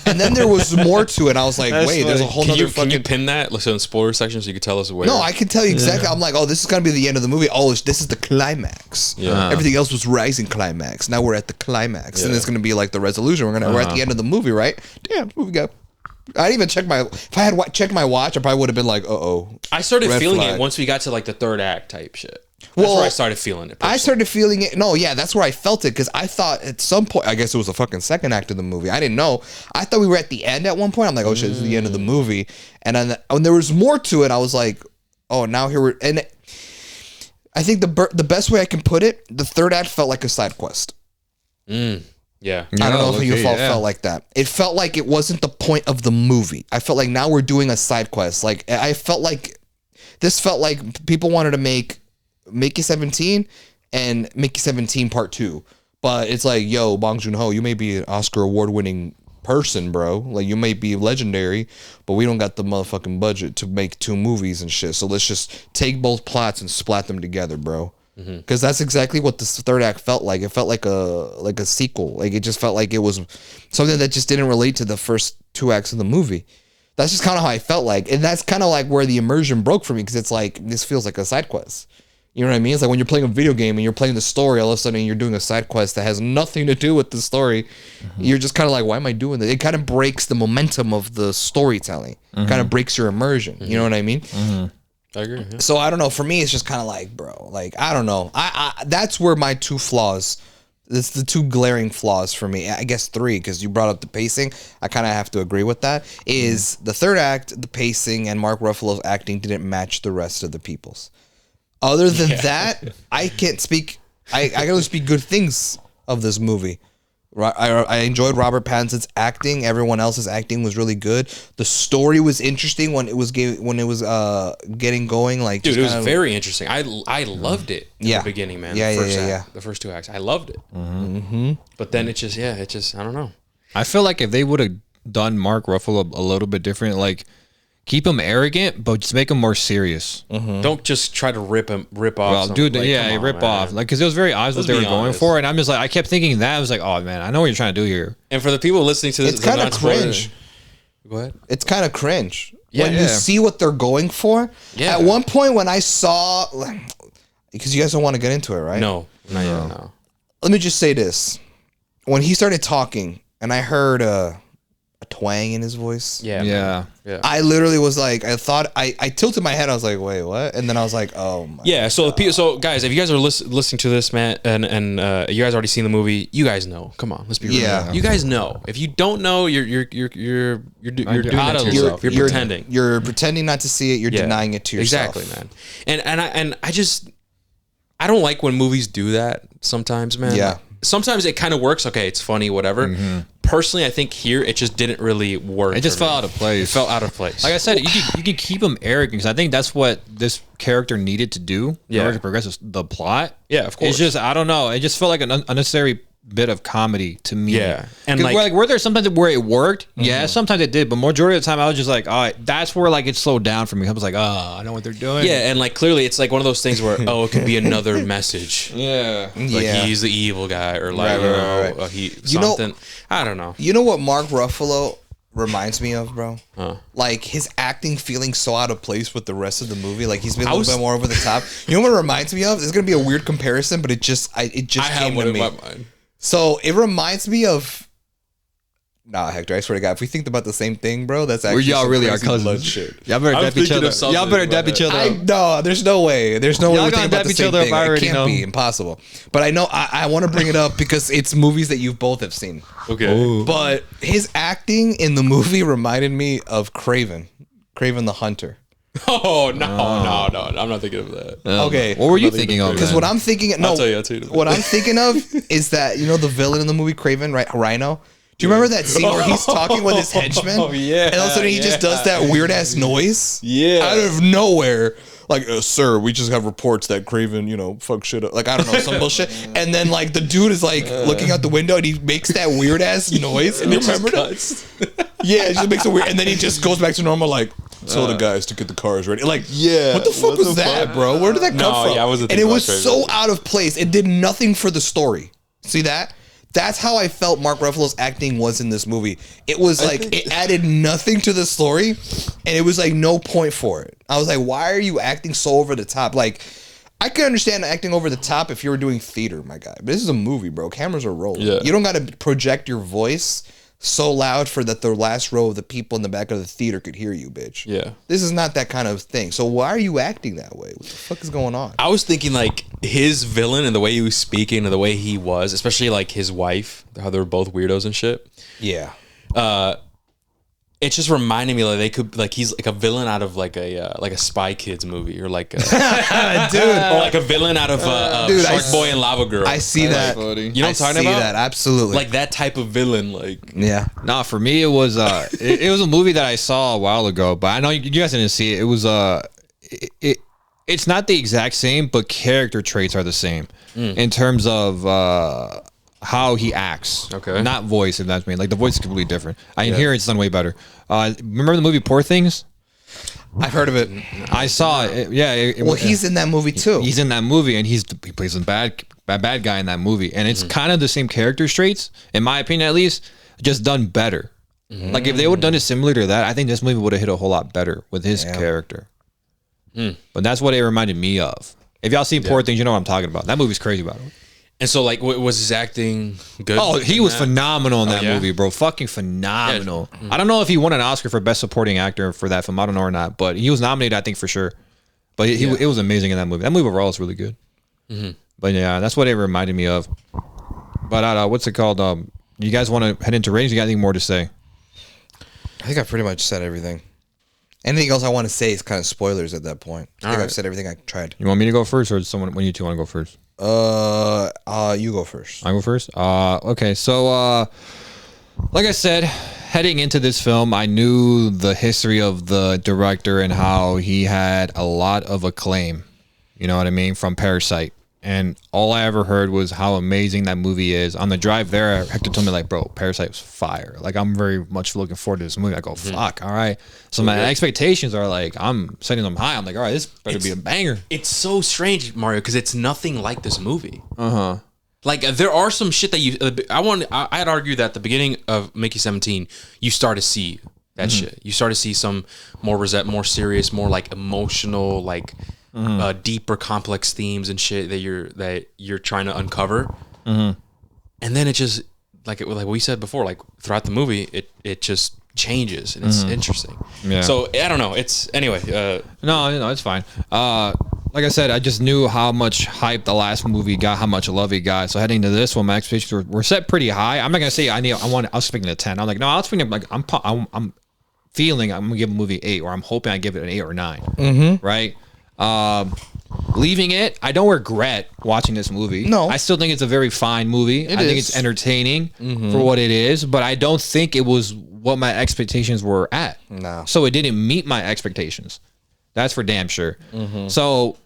and then there was more to it. I was like, That's wait, there's a funny. whole Can nother you fucking. pin that? Let's in the spoiler section so you can tell us where. No, I can tell you exactly. I'm like, oh, this is gonna be the end of the movie. Oh, this is the climax. Yeah. Everything else was rising climax. Now we're at the climax, and it's gonna be like the resolution. We're at the end of the movie, right? Damn, this movie got. I didn't even check my. If I had checked my watch, I probably would have been like, I started Red feeling flag. it once we got to like the third act type shit. That's Well, where I started feeling it. I started feeling it. No, yeah, that's where I felt it because I thought at some point, I guess it was the fucking second act of the movie. I didn't know. I thought we were at the end at one point. I'm like, oh shit, this is the end of the movie. And then when there was more to it, I was like, oh, now here we're. And I think the best way I can put it, the third act felt like a side quest. Yeah, Yeah. I don't know if you okay, all yeah. felt like that. It felt like it wasn't the point of the movie. I felt like now we're doing a side quest. Like I felt like this felt like people wanted to make Mickey 17 and Mickey 17 Part 2. But it's like, yo, Bong Joon-ho, you may be an Oscar award-winning person, bro. Like, you may be legendary, but we don't got the motherfucking budget to make 2 movies and shit. So let's just take both plots and splat them together, bro. Because that's exactly what this third act felt like. It felt like a sequel. Like, it just felt like it was something that just didn't relate to the first 2 acts of the movie. That's just kind of how I felt like. And that's kind of like where the immersion broke for me, because it's like, this feels like a side quest. You know what I mean? It's like when you're playing a video game and you're playing the story, all of a sudden you're doing a side quest that has nothing to do with the story. You're just kind of like, why am I doing this? It kind of breaks the momentum of the storytelling. Kind of breaks your immersion. You know what I mean? I agree. Yeah. So I don't know. For me, it's just kind of like, bro, like, I don't know. I that's where my 2 flaws. It's the 2 glaring flaws for me. I guess 3, because you brought up the pacing. I kind of have to agree with that. Is the third act, the pacing and Mark Ruffalo's acting didn't match the rest of the people's. Other than that, I can't speak. I can only speak good things of this movie. I enjoyed Robert Pattinson's acting. Everyone else's acting was really good. The story was interesting when it was getting going. Like, Dude, just it was kinda- very interesting. I loved it in Yeah. the beginning, man. Yeah, the yeah, first yeah, act, yeah. The first 2 acts. I loved it. But then it just, I don't know. I feel like if they would have done Mark Ruffalo a little bit different, like keep him arrogant, but just make him more serious. Don't just try to rip off. Well, some- dude, like, yeah, come on, rip man. off. Like, because it was very obvious what Let's they were be going honest. for, and I'm just like, I kept thinking that. I was like, oh man, I know what you're trying to do here. And for the people listening to this, It's they're kind of not spoilers. cringe. Go ahead. It's kind of cringe Yeah, when you yeah. see what they're going for. Yeah. At one point, when I saw, because you guys don't want to get into it, right? No, not yet. No. Let me just say this: when he started talking, and I heard a twang in his voice. Yeah. man. Yeah. Yeah. I literally was like, I tilted my head. I was like, wait, what? And then I was like, oh my. Yeah, so guys, if you guys are listening to this, man, and you guys already seen the movie, you guys know. Come on, let's be real. Yeah. You guys know. If you don't know, you're doing out that to of yourself. You're pretending. You're pretending not to see it. You're Yeah. denying it to yourself. Exactly, man. And I don't like when movies do that sometimes, man. Yeah. Sometimes it kind of works. Okay, it's funny, whatever. Personally, I think here it just didn't really work. It just for me. fell out of place. It felt out of place. Like I said, you could keep him arrogant because I think that's what this character needed to do in Yeah. order to progress the plot. Yeah, of course. It's just I don't know. It just felt like an unnecessary bit of comedy to me. Yeah. And 'Cause like- were there sometimes where it worked? Yeah, sometimes it did, but majority of the time I was just like, all right, that's where like it slowed down for me. I was like, oh, I know what they're doing. yeah, and like clearly it's like one of those things where it could be another message. yeah. Like Yeah. he's the evil guy, or like Right. he You know- something. I don't know. You know what Mark Ruffalo reminds me of, bro? Huh. Like his acting feeling so out of place with the rest of the movie. Like he's been a I little was- bit more over the top. You know what it reminds me of? It's gonna be a weird comparison, but it just I came have one to in me. my mind. So it reminds me of. Nah, Hector, I swear to God, if we think about the same thing, bro, that's actually Y'all some really are crazy blood cousins. shit. Y'all better I was dap each thinking other. of something Y'all better about dap that. each other up. No, there's no way. There's no way Y'all we're gonna thinking about dap the each same other up, thing. I It already can't know. be impossible. But I know I want to bring it up because it's movies that you both have seen. Okay. But his acting in the movie reminded me of Craven the Hunter. Oh no, I'm not thinking of that. Okay. What were you Nothing thinking to of? do. Because then? what I'm thinking, no, I'll tell you in a minute. what I'm thinking of is that the villain in the movie Craven, right? Rhino. Do you remember that scene where he's talking with his henchman? Oh, yeah, And all of a sudden he just does that weird ass noise. Yeah. Out of nowhere. Like, sir, we just have reports that Craven, fuck shit up. Like, I don't know, some bullshit. And then, like, the dude is, like, looking out the window and he makes that weird ass noise. And you remember that? Yeah, it just makes it weird. And then he just goes back to normal, like, tell the guys to get the cars ready. Like, Yeah, what the fuck what was the that, fuck? bro? Where did that come No, from? yeah, I wasn't and it thinking was about so Craven. out of place. It did nothing for the story. See that? That's how I felt Mark Ruffalo's acting was in this movie. It was like, it added nothing to the story, and it was like no point for it. I was like, why are you acting so over the top? Like, I can understand acting over the top if you were doing theater, my guy. But this is a movie, bro. Cameras are rolling. Yeah. You don't got to project your voice so loud for that the last row of the people in the back of the theater could hear you, bitch. Yeah. This is not that kind of thing. So why are you acting that way? What the fuck is going on? I was thinking like his villain and the way he was speaking and the way he was, especially like his wife, how they were both weirdos and shit. Yeah. it's just reminding me like they could like he's like a villain out of like a Spy Kids movie or like a, Dude, or like a villain out of Dude, Shark Boy and Lava Girl. I see that. funny. You know what I'm talking about? That absolutely. Like that type of villain. Like yeah. Nah, for me it was it was a movie that I saw a while ago, but I know you guys didn't see it. It was it's not the exact same, but character traits are the same in terms of how he acts. Okay. Not voice, if that's me. Like the voice is completely different. I can hear it's done way better. Remember the movie Poor Things? I've heard of it. I saw it. Yeah. Well, he's in that movie too. He's in that movie, and he plays a bad guy in that movie, and it's kind of the same character traits, in my opinion, at least, just done better. Like if they would have done it similar to that, I think this movie would have hit a whole lot better with his character. But that's what it reminded me of. If y'all seen Poor Things, you know what I'm talking about. That movie's crazy, by the way. and so like was his acting good? Oh, he in was that? phenomenal in that yeah? movie, bro. Fucking phenomenal. I don't know if he won an Oscar for Best Supporting Actor for that film. I don't know or not, but he was nominated, I think, for sure. But it was amazing in that movie. That movie overall is really good. But yeah, that's what it reminded me of. But what's it called? You guys want to head into ratings? You got anything more to say? I think I pretty much said everything. Anything else I want to say is kind of spoilers at that point. I think I've said everything I tried. You want me to go first, or someone? When you two want to go first? You go first. I go first. Okay. So, like I said, heading into this film, I knew the history of the director and how he had a lot of acclaim. You know what I mean? From Parasite. And all I ever heard was how amazing that movie is. On the drive there, Hector told me, like, bro, Parasite was fire. Like, I'm very much looking forward to this movie. I go, fuck, all right. So my expectations are, like, I'm setting them high. I'm like, all right, this better be a banger. It's so strange, Mario, because it's nothing like this movie. Like there are some shit that you. I'd argue that at the beginning of Mickey 17, you start to see that shit. You start to see some more serious, more like emotional, like deeper, complex themes and shit that you're trying to uncover. And then it just like we said before, like throughout the movie, it just changes and it's interesting. Yeah. So I don't know. It's anyway. No, it's fine. Like I said, I just knew how much hype the last movie got, how much love it got. So heading to this one, my expectations were set pretty high. I'm not gonna say I was expecting a 10. I'm like, no, I was thinking like I'm feeling I'm gonna give a movie 8, or I'm hoping I give it an 8 or 9. Right. Leaving it, I don't regret watching this movie. No. I still think it's a very fine movie. I think it's entertaining for what it is, but I don't think it was what my expectations were at. No. So it didn't meet my expectations. That's for damn sure. So,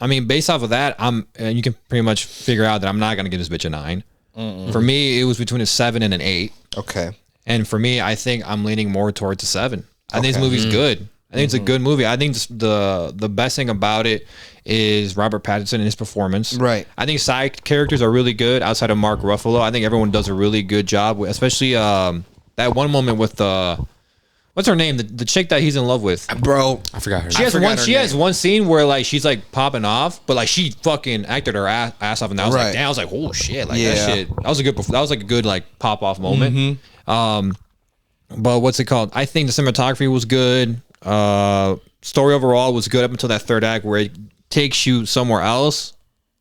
I mean, based off of that, and you can pretty much figure out that I'm not gonna give this bitch a 9. For me, it was between a 7 and an 8. Okay. And for me, I think I'm leaning more towards a 7. I think this movie's good. I think it's a good movie. I think the best thing about it is Robert Pattinson and his performance. Right. I think side characters are really good outside of Mark Ruffalo. I think everyone does a really good job, especially that one moment with what's her name? The chick that he's in love with. Bro, I forgot her. She has one scene where like she's like popping off, but like she fucking acted her ass off, and I was like, damn, I was like, oh shit, like that shit. That was like a good like pop off moment. But what's it called? I think the cinematography was good. Story overall was good up until that third act where it takes you somewhere else.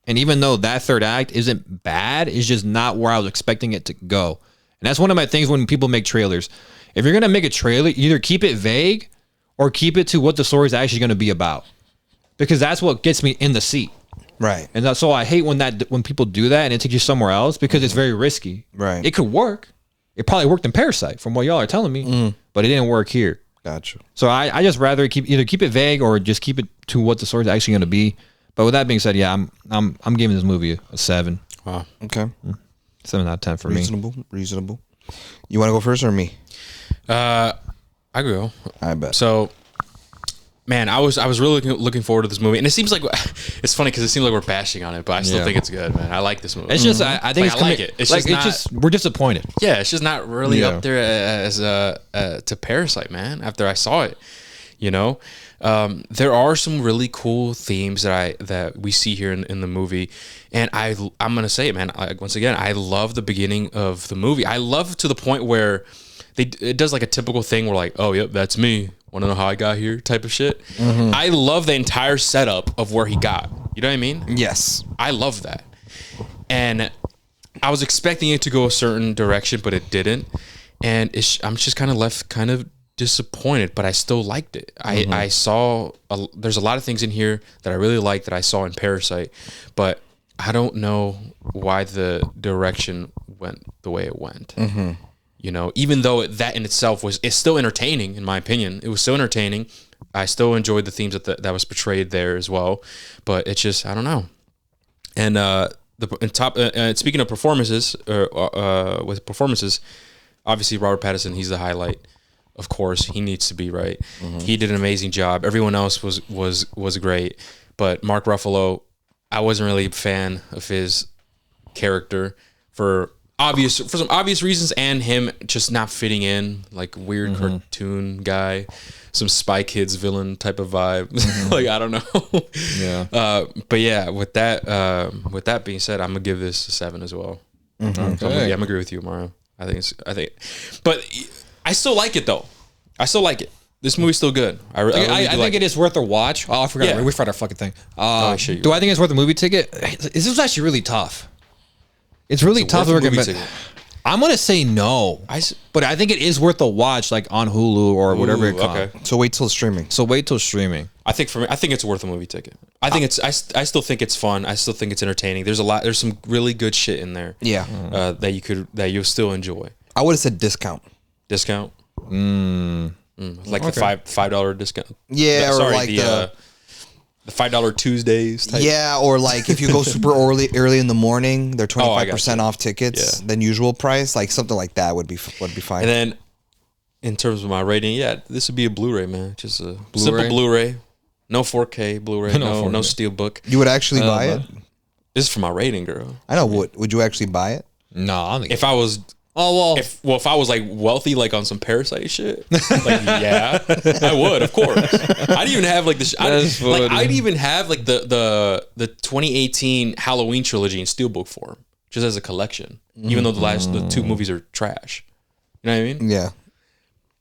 And even though that third act isn't bad, it's just not where I was expecting it to go. And that's one of my things when people make trailers. If you're gonna make a trailer, either keep it vague or keep it to what the story is actually gonna be about, because that's what gets me in the seat. right. And so I hate when people do that and it takes you somewhere else, because it's very risky. Right. It could work. It probably worked in Parasite, from what y'all are telling me, but it didn't work here. Gotcha. So I just rather keep it vague or just keep it to what the story is actually going to be. But with that being said, yeah, I'm giving this movie a 7. Wow. Okay. 7 out of 10 for me. Reasonable. You want to go first or me? I go. I bet. So, man, I was really looking forward to this movie, and it seems like it's funny because it seems like we're bashing on it, but I still think it's good, man. I like this movie. It's just I think Like, I like it. It's like, just we're disappointed. Yeah, it's just not really Yeah. up there as to Parasite, man. After I saw it, you know, there are some really cool themes that we see here in the movie, and I'm gonna say it, man. Once again, I love the beginning of the movie. I love to the point where it does like a typical thing where like, oh, yep, that's me. Want to know how I got here? Type of shit. I love the entire setup of where he got. You know what I mean? Yes. I love that. And I was expecting it to go a certain direction, but it didn't. And I'm just kind of left kind of disappointed, but I still liked it. I saw there's a lot of things in here that I really liked that I saw in Parasite, but I don't know why the direction went the way it went. You know, even though that in itself it's still entertaining, in my opinion. It was still entertaining. I still enjoyed the themes that was portrayed there as well, but it's just, I don't know. And speaking of performances, with performances, obviously Robert Pattinson, he's the highlight. Of course, he needs to be, right. He did an amazing job. Everyone else was great, but Mark Ruffalo, I wasn't really a fan of his character for some obvious reasons, and him just not fitting in, like weird cartoon guy, some Spy Kids villain type of vibe. Like, I don't know. Yeah. But yeah, with that being said, I'm gonna give this a 7 as well. I'm gonna agree with you, Mario. But I still like it though. I still like it. This movie's still good. I think it is worth a watch. Oh, I forgot. Yeah. We forgot our fucking thing. Shit, Do I think it's worth a movie ticket? This was actually really tough. It's really tough to worth a movie recommend. ticket. I'm gonna say no, but I think it is worth a watch, like on Hulu or whatever it comes. Okay. So wait till streaming. So wait till streaming. I think it's worth a movie ticket. I think I still think it's fun. I still think it's entertaining. There's some really good shit in there. Yeah. That you'll still enjoy. I would have said discount. Discount. Like the $5 discount. Yeah, or like the $5 Tuesdays type. Yeah, or like if you go super early in the morning, they're 25% off tickets than usual price. Like something like that would be fine. And then in terms of my rating, this would be a Blu-ray, man. Just a simple Blu-ray. No 4K Blu-ray. No Steelbook. You would actually buy it? This is for my rating, girl. I know. Would you actually buy it? No, I don't think If I was if I was like wealthy, like on some Parasite shit, like yeah, I would, of course. I'd even have like I'd even have like the 2018 Halloween trilogy in steelbook form, just as a collection. Even though the 2 movies are trash, you know what I mean? Yeah.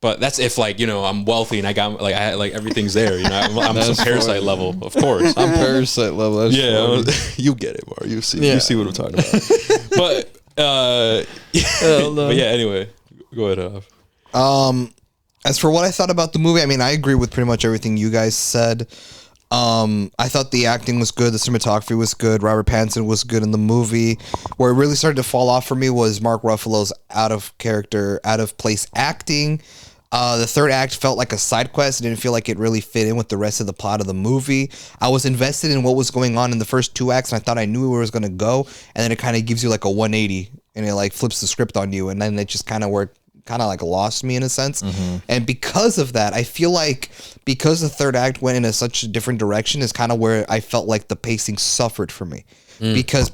But that's if like, you know, I'm wealthy and I got like everything's there. You know, I'm some Parasite level, of course. I'm Parasite level. That's you get it, Mar. You see what I'm talking about. But. But yeah, anyway, go ahead. As for what I thought about the movie, I mean, I agree with pretty much everything you guys said. I thought the acting was good, the cinematography was good, Robert Pattinson was good in the movie. Where it really started to fall off for me was Mark Ruffalo's out of character, out of place acting. The third act felt like a side quest. It didn't feel like it really fit in with the rest of the plot of the movie. I was invested in what was going on in the first 2 acts, and I thought I knew where it was going to go. And then it kind of gives you like a 180, and it like flips the script on you. And then it just kind of like lost me in a sense. And because of that, I feel like because the third act went in such a different direction is kind of where I felt like the pacing suffered for me. Because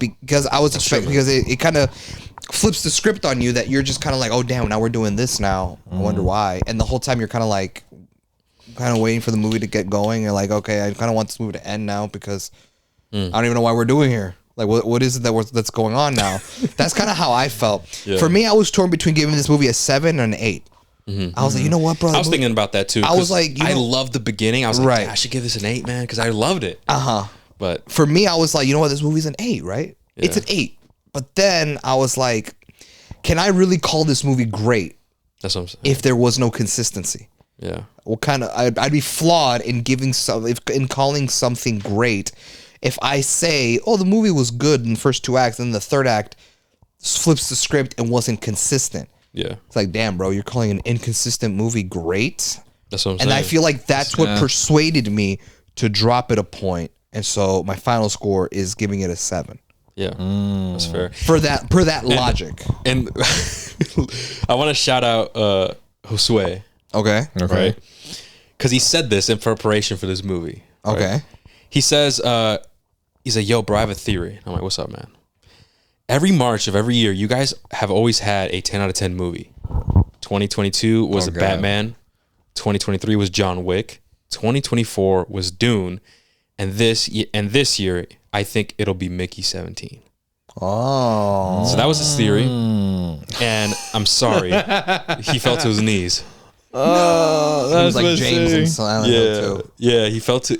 I was expecting, because it kind of flips the script on you that you're just kind of like, oh damn, now we're doing this now. I wonder why. And the whole time you're kind of waiting for the movie to get going. You're like, okay, I kind of want this movie to end now because I don't even know why we're doing here. Like, what is it that's going on now? That's kind of how I felt. Yeah. For me, I was torn between giving this movie a 7 and an 8. I was like, you know what, bro? I was thinking about that too. I was like, I loved the beginning. I was like, I should give this an 8, man, because I loved it. But for me, I was like, you know what, this movie's an 8, right? Yeah. It's an 8. But then I was like, can I really call this movie great? That's what I'm saying. If there was no consistency. Yeah. What kind of? I'd be flawed in in calling something great. If I say, oh, the movie was good in the first 2 acts, and the third act flips the script and wasn't consistent. Yeah. It's like, damn, bro, you're calling an inconsistent movie great? That's what I'm saying. And I feel like that's what persuaded me to drop it a point. And so my final score is giving it a 7. Yeah, that's fair. Per that logic. And I want to shout out Josue. Okay. Right? Because he said this in preparation for this movie. Right? Okay. He says, he's like, yo, bro, I have a theory. I'm like, what's up, man? Every March of every year, you guys have always had a 10 out of 10 movie. 2022 was The Batman. 2023 was John Wick. 2024 was Dune. And this year, I think it'll be Mickey 17. Oh. So that was his theory. And I'm sorry. He fell to his knees. Oh, it was like James and Silent Hill too. Yeah, he fell to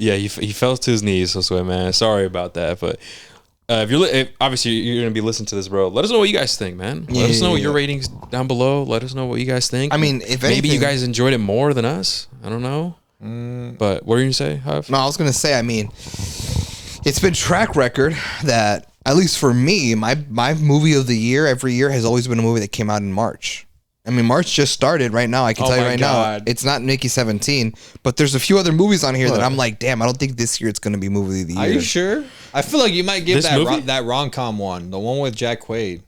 his knees, Josue, man. Sorry about that, but if obviously you're gonna be listening to this, bro, let us know what you guys think, man. Let us know what your ratings down below. Let us know what you guys think. I mean, if maybe anything- you guys enjoyed it more than us. I don't know. But what are you gonna say, Huff? No, I was gonna say. I mean, it's been track record that at least for me, my movie of the year every year has always been a movie that came out in March. I mean, March just started right now. I can tell you my right God. now, it's not Mickey 17, but there's a few other movies on here that I'm like, damn, I don't think this year it's gonna be movie of the year. Are you sure? I feel like you might give This movie? that rom-com one, the one with Jack Quaid.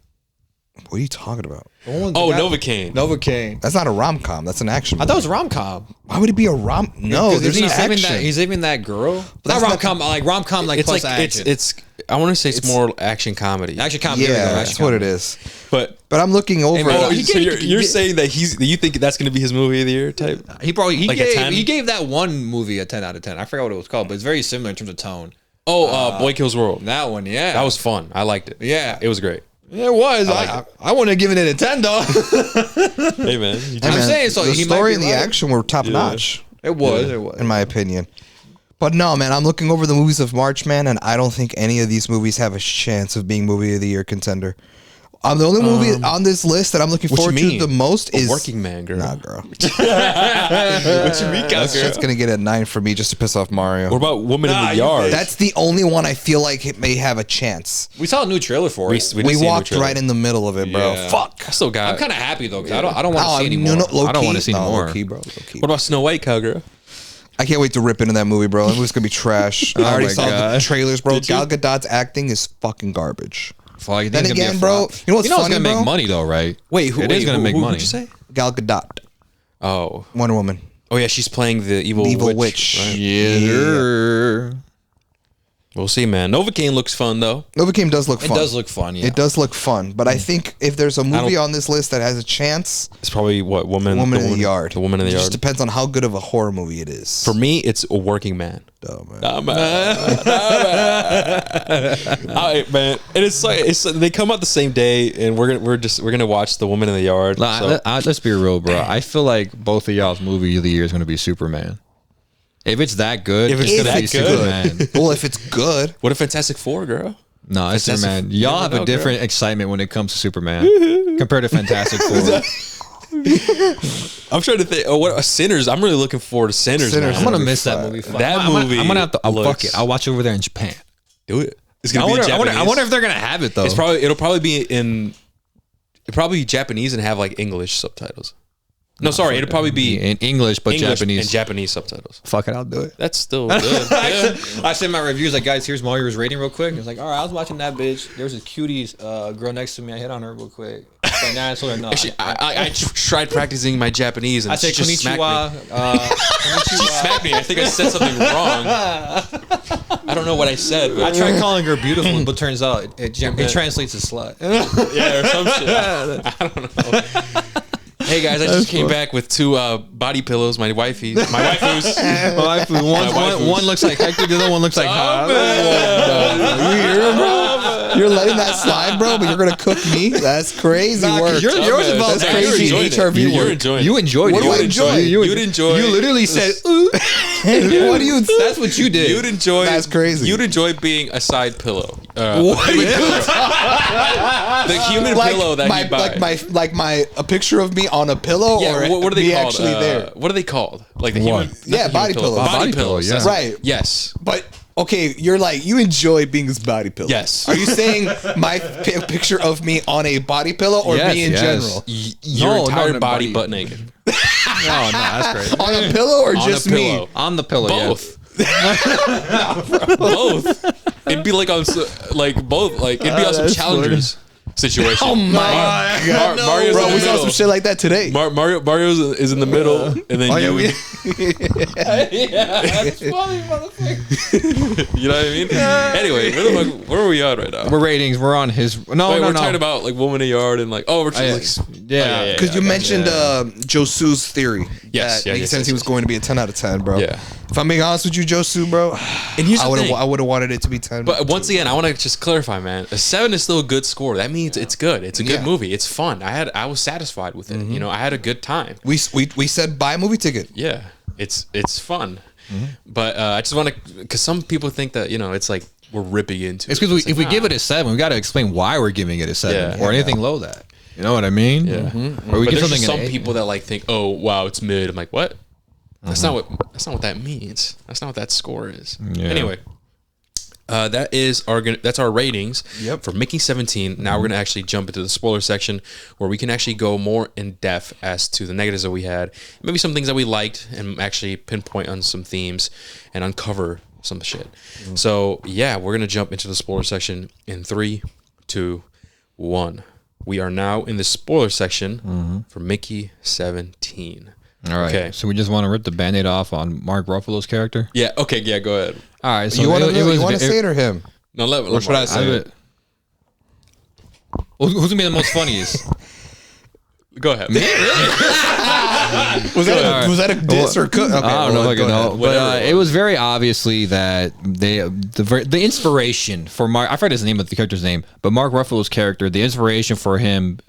What are you talking about? The one with Oh, the guy- Novocaine. Novocaine. That's not a rom com. That's an action. I thought it movie. was rom-com. Why would it be a rom? No, 'Cause there's he's no saving action. that. He's saving that girl. that's Not not- rom-com, like rom-com, like It's plus like action. it's. I want to say it's more action comedy. action comedy. yeah, that's what it is. But But I'm looking over. man, oh, he so gave- you're saying that you think that's gonna be his movie of the year type? He probably Like a 10? he gave that one movie a 10 out of 10. I forgot what it was called, but it's very similar in terms of tone. Oh, Boy Kills World. That one, yeah, That was fun. I liked it. Yeah. it was great. it was. I wouldn't have given it a 10 though. Hey man, you Hey, I'm man, saying, so the he might story be and the right. action were top notch. It was. It was. In my opinion. But no, man, I'm looking over the movies of March, man, and I don't think any of these movies have a chance of being movie of the year contender. The only movie on this list that I'm looking what you forward to mean? the most A is Working Man, girl. Nah, girl. What you mean, That's gonna get a 9 for me just to piss off Mario. What about Woman in Nah, the you Yard? That's the only one I feel like it may have a chance. We saw a new trailer for it. did We see a new walked trailer. right in the middle of it, bro. Yeah. Fuck. I still got. I'm kind of happy though, because I don't want to see anymore. low I don't key. want to see No, anymore. low key, bro. Low key. What about Snow White, cowgirl? I can't wait to rip into that movie, bro. That movie's gonna be trash. I already my saw the God. trailers, bro. Did you? Gal Gadot's acting is fucking garbage. Fuck, you think Then it's gonna be a again, bro, flop? you know what's it's funny, gonna bro? make money though, right? Wait, who? It is gonna make money. What'd you say? Gal Gadot, Oh, Wonder Woman, oh yeah, she's playing the evil, Evil witch. Witch. right? Yeah. We'll see, man. Novocaine looks fun though. Novocaine does look It fun. does look fun. Yeah. It does look fun, but I think if there's a movie don't- on this list that has a chance, It's probably what Woman Woman in the Yard. The Woman in the It Yard. just depends on how good of a horror movie it is. For me, it's a Working Man. Oh, man. All right, man. And it's like they come out the same day, and we're gonna watch The Woman in the Yard. Nah, so- let's be real, bro. I feel like both of y'all's movie of the year is gonna be Superman. If it's that good, If it's it's gonna that be good. Superman. Well, if it's good, what if Fantastic Four, girl? No, it's Fantastic- Superman. Y'all have No, a different excitement when it comes to Superman compared to Fantastic Four. I'm trying to think. Oh, what Sinners? I'm really looking forward to Sinners. Sinners. man. I'm gonna Gonna be miss that fun. movie. That I'm gonna- movie I'm gonna have to. Fuck looks- it. I'll watch it over there in Japan. Do it. It's I gonna be wonder, in I, Japanese. wonder if they're gonna have it though. It'll probably be in. It'll probably be Japanese and have like English subtitles. No, sorry, it'll probably be in English, but English Japanese. and Japanese subtitles. Fuck it, I'll do it. That's still good. Yeah. I sent my reviews like, guys, here's Mario's rating real quick. It was like, all right, I was watching that bitch. There was a cuties girl next to me. I hit on her real quick. Like, nah, I told her no. Actually, I tried practicing my Japanese and I said she just smacked konnichiwa. me. She smacked me. I think I said something wrong. I don't know what I said. I But tried calling her beautiful, but turns out it translates to slut. yeah, or some shit. I don't know. Hey guys, I just came back with 2 body pillows. My waifus. One looks like Hector, the other one looks like Hob. you hear him, bro? You're letting that slide, bro, but you're gonna cook me? That's crazy Nah, 'cause work. yours man. involves That's You're crazy enjoying it. HRV You're work. enjoying it. You enjoyed What it. do I enjoy? You'd enjoy. You literally said, What do you? that's what you did. You'd enjoy. That's crazy. You'd enjoy being a side pillow. The human Like pillow that my, you buy. a picture of me on a pillow, yeah, or what are they me called? actually there? What are they called? Like the human? not Yeah, the human body pillows. Body Body pillows. pillow, yeah. that's- Right. Yes. But okay, you're like you enjoy being his body pillow. Yes. Are you saying my picture of me on a body pillow or Yes, me in yes. general? Your entire no, body buddy. butt naked. No, that's great. On a pillow or On just a pillow. me? On the pillow, yeah. Both. Both. It'd be like on like both. Like it'd be on some challengers situation. Oh my god, Mario's bro! in the We saw middle. some shit like that today. Mario's is in the middle, and then Oh, yeah, you. we- That's funny, motherfucker. You know what I mean? Anyway, where are we at right now? We're ratings. We're on his. No, Wait, no, we're no. talking about like Woman in the Yard and like we're yeah. just like Yeah. Because you mentioned Josu's theory. Yes, that yeah, he yes, says yes, he was yes. going to be a 10 out of 10, bro. Yeah. If I'm being honest with you, Josu, bro, And here's the I thing. would have wanted it to be 10. But once again, I want to just clarify, man. A 7 is still a good score. That means it's good. It's a good Yeah. movie. It's fun. I was satisfied with it. You know, I had a good time. we said buy a movie ticket. Yeah, it's fun. But I just want to, because some people think that it's like we're ripping into. It's because if we like, give it a 7, we got to explain why we're giving it a 7 Yeah. or anything low that. You know what I mean? Yeah. Or we But give there's something just an some 8. people that like think, oh wow, it's mid. I'm like, what? That's not what that means. That's not what that score is. Yeah. Anyway, that's our ratings for Mickey 17. Now we're gonna actually jump into the spoiler section where we can actually go more in depth as to the negatives that we had, maybe some things that we liked, and actually pinpoint on some themes and uncover some shit. So yeah, we're gonna jump into the spoiler section in 3, 2, 1. We are now in the spoiler section for Mickey 17. All right. Okay. So we just want to rip the Band-Aid off on Mark Ruffalo's character. Yeah. Okay. Yeah. Go ahead. All right. So You want it was to say it or him? No. Or should I say it? Who's gonna be the most funniest? Go ahead. Was that a diss or cut? Okay, I don't know if I can know, but Whatever it it was very obviously that the inspiration for Mark. I forgot his name, but the character's name. But Mark Ruffalo's character, the inspiration for him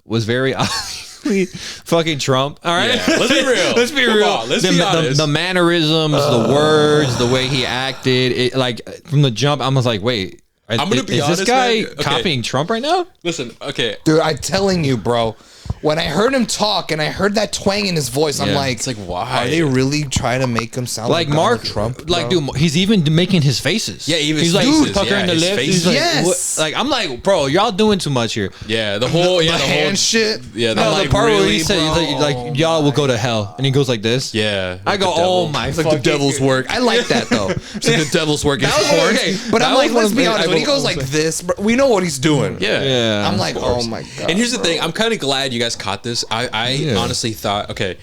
was very obviously fucking Trump. All right, Yeah, let's be real. Let's be Come real. on, let's be honest. The mannerisms, the words, the way he acted. It, like from the jump, I was like, wait. I'm gonna be is honest, this guy man. Okay. copying Trump right now? Listen. Okay. Dude, I'm telling you, bro. When I heard him talk and I heard that twang in his voice, I'm Yeah. like, It's like, why? Are they really trying to make him sound Like like Mark Donald Trump? like bro? dude, he's even making his faces. Yeah, even he's his like faces, puckering yeah, the his lips. faces. He's like, Yes. what? Like I'm like, bro, y'all doing too much here. Yeah. The whole. the Yeah. The hand whole shit. Yeah. No, Like, the part where really, he said, bro? like y'all will go to hell, and he goes like this. Yeah. I like go, the devil. oh my It's like fucking the devil's work. I like that though. It's like the devil's work. That was horns. okay. But That I'm like, was one let's of be the- honest. I When he will- goes like this, bro, we know what he's doing. Yeah. Yeah, I'm like, oh my god. And here's the thing. I'm kind of glad you guys caught this. I honestly thought, okay,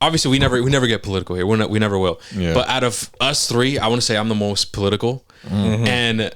obviously we never get political here. We never will. Yeah. But out of us three, I want to say I'm the most political, and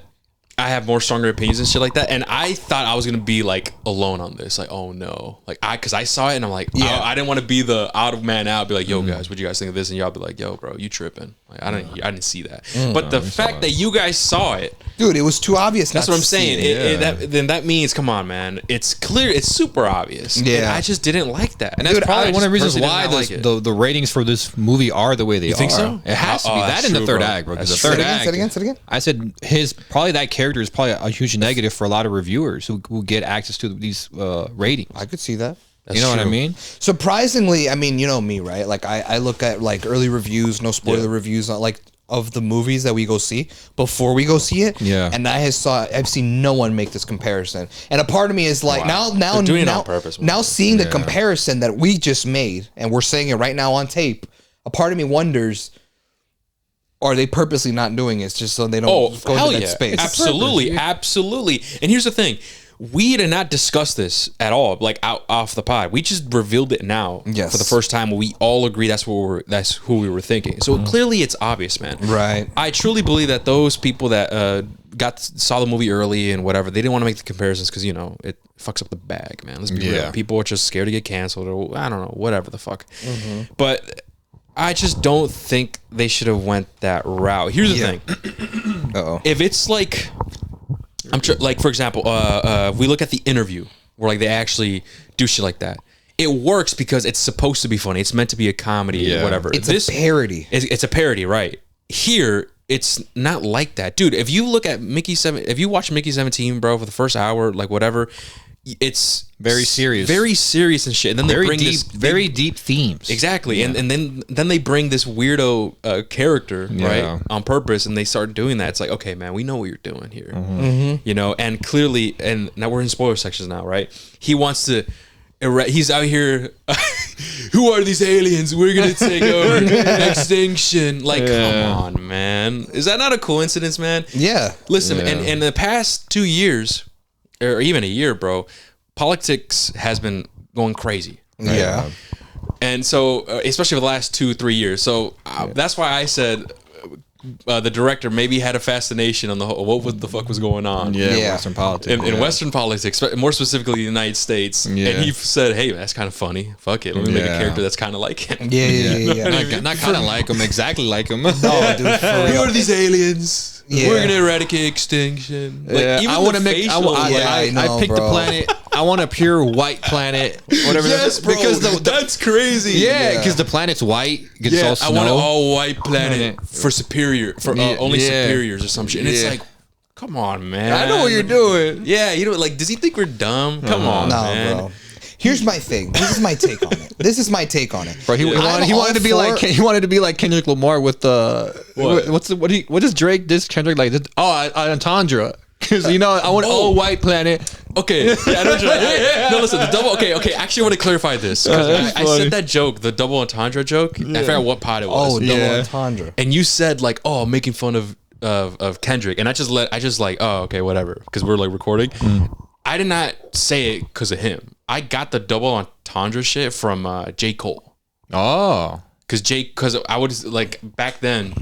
I have more stronger opinions and shit like that. And I thought I was gonna be like alone on this. Like, oh no, like because I saw it and I'm like, Yeah. I didn't want to be the out of man out. Be like, yo guys, what you guys think of this? And y'all be like, yo bro, you tripping? Like I didn't see that. But the fact that you guys saw it. Dude, it was too obvious. That's not what I'm to see saying. it. Then that means, come on, man. It's clear. It's super obvious. Yeah. And I just didn't like that. And that's Dude, probably one of the reasons personally why did not like it. the ratings for this movie are the way they are. think so? It has to be Oh, that that's in the true, third bro. act, bro. Because the That's third true. act. Say it again. I said that character is probably a huge negative for a lot of reviewers who get access to these ratings. I could see that. You know what I true. mean? Surprisingly, I mean, you know me, right? Like I look at like early reviews, no spoiler reviews, not like of the movies that we go see before we go see it. Yeah. And I've seen no one make this comparison. And a part of me is like Wow. now They're doing it on purpose, man. now seeing the comparison that we just made and we're saying it right now on tape, a part of me wonders, are they purposely not doing it just so they don't Oh, go hell into yeah. that space? Absolutely. Absolutely. And here's the thing. We did not discuss this at all, like out off the pod. We just revealed it now Yes. for the first time. We all agree that's who we were thinking. So clearly, it's obvious, man. Right. I truly believe that those people that saw the movie early and whatever, they didn't want to make the comparisons because it fucks up the bag, man. Let's be Yeah. real. People are just scared to get canceled or I don't know, whatever the fuck. But I just don't think they should have went that route. Here's the thing. Uh-oh. If it's like, like for example, if we look at the interview where like they actually do shit like that, it works because it's supposed to be funny. It's meant to be a comedy or whatever. It's a parody. It's a parody, right? Here, it's not like that, dude. If you look at if you watch Mickey 17, bro, for the first hour, like whatever, it's Very serious. very serious and shit. And then they Very bring deep, this very deep themes. exactly, and then they bring this weirdo character right on purpose, and they start doing that. It's like, okay, man, we know what you're doing here, you know. And clearly, and now we're in spoiler sections now, right? He wants to. He's out here. Who are these aliens? We're gonna take over extinction. Like, come on, man. Is that not a coincidence, man? Yeah. Listen, and in the past 2 years, or even a year, bro, politics has been going crazy. Yeah. And so, especially for the last 2-3 years. So that's why I said the director maybe had a fascination on the whole, what the fuck was going on. Yeah. Western politics. In Western politics, more specifically the United States. Yeah. And he said, hey, that's kind of funny. Fuck it. Let me make a Yeah. character that's kind of like him. Yeah. Not kind of like him, exactly like him. No, dude, for Who real. are these aliens? Yeah. We're gonna eradicate extinction. Like, Yeah, even I want to the make. facial- I know, I picked the bro. planet. I want a pure white planet, whatever. Yes, bro. Because That's crazy. yeah, because the planet's white. It's Yeah, all I snow. want an all white planet for superior, for only Yeah. superiors or some shit. And it's Yeah. like, come on, man. I know what you're doing. Yeah, you know, like, does he think we're dumb? Come on, No, man. bro. Here's my thing. This is my take on it. This is my take on it. Bro, he I'm wanted to be all like for- he wanted to be like Kendrick Lamar with the What? what does Drake diss Kendrick like? Entendre. Because you know I want all white planet. Okay, yeah, I know what you're no, listen, the double. Okay, actually, I want to clarify this. 'Cause I said that joke, the double entendre joke. I forgot what pod it was. Oh, double Yeah. entendre. And you said like, oh, I'm making fun of Kendrick, and I just like, oh, okay, whatever, because we're like recording. I did not say it because of him. I got the double entendre shit from J. Cole, Oh, because I would like back then.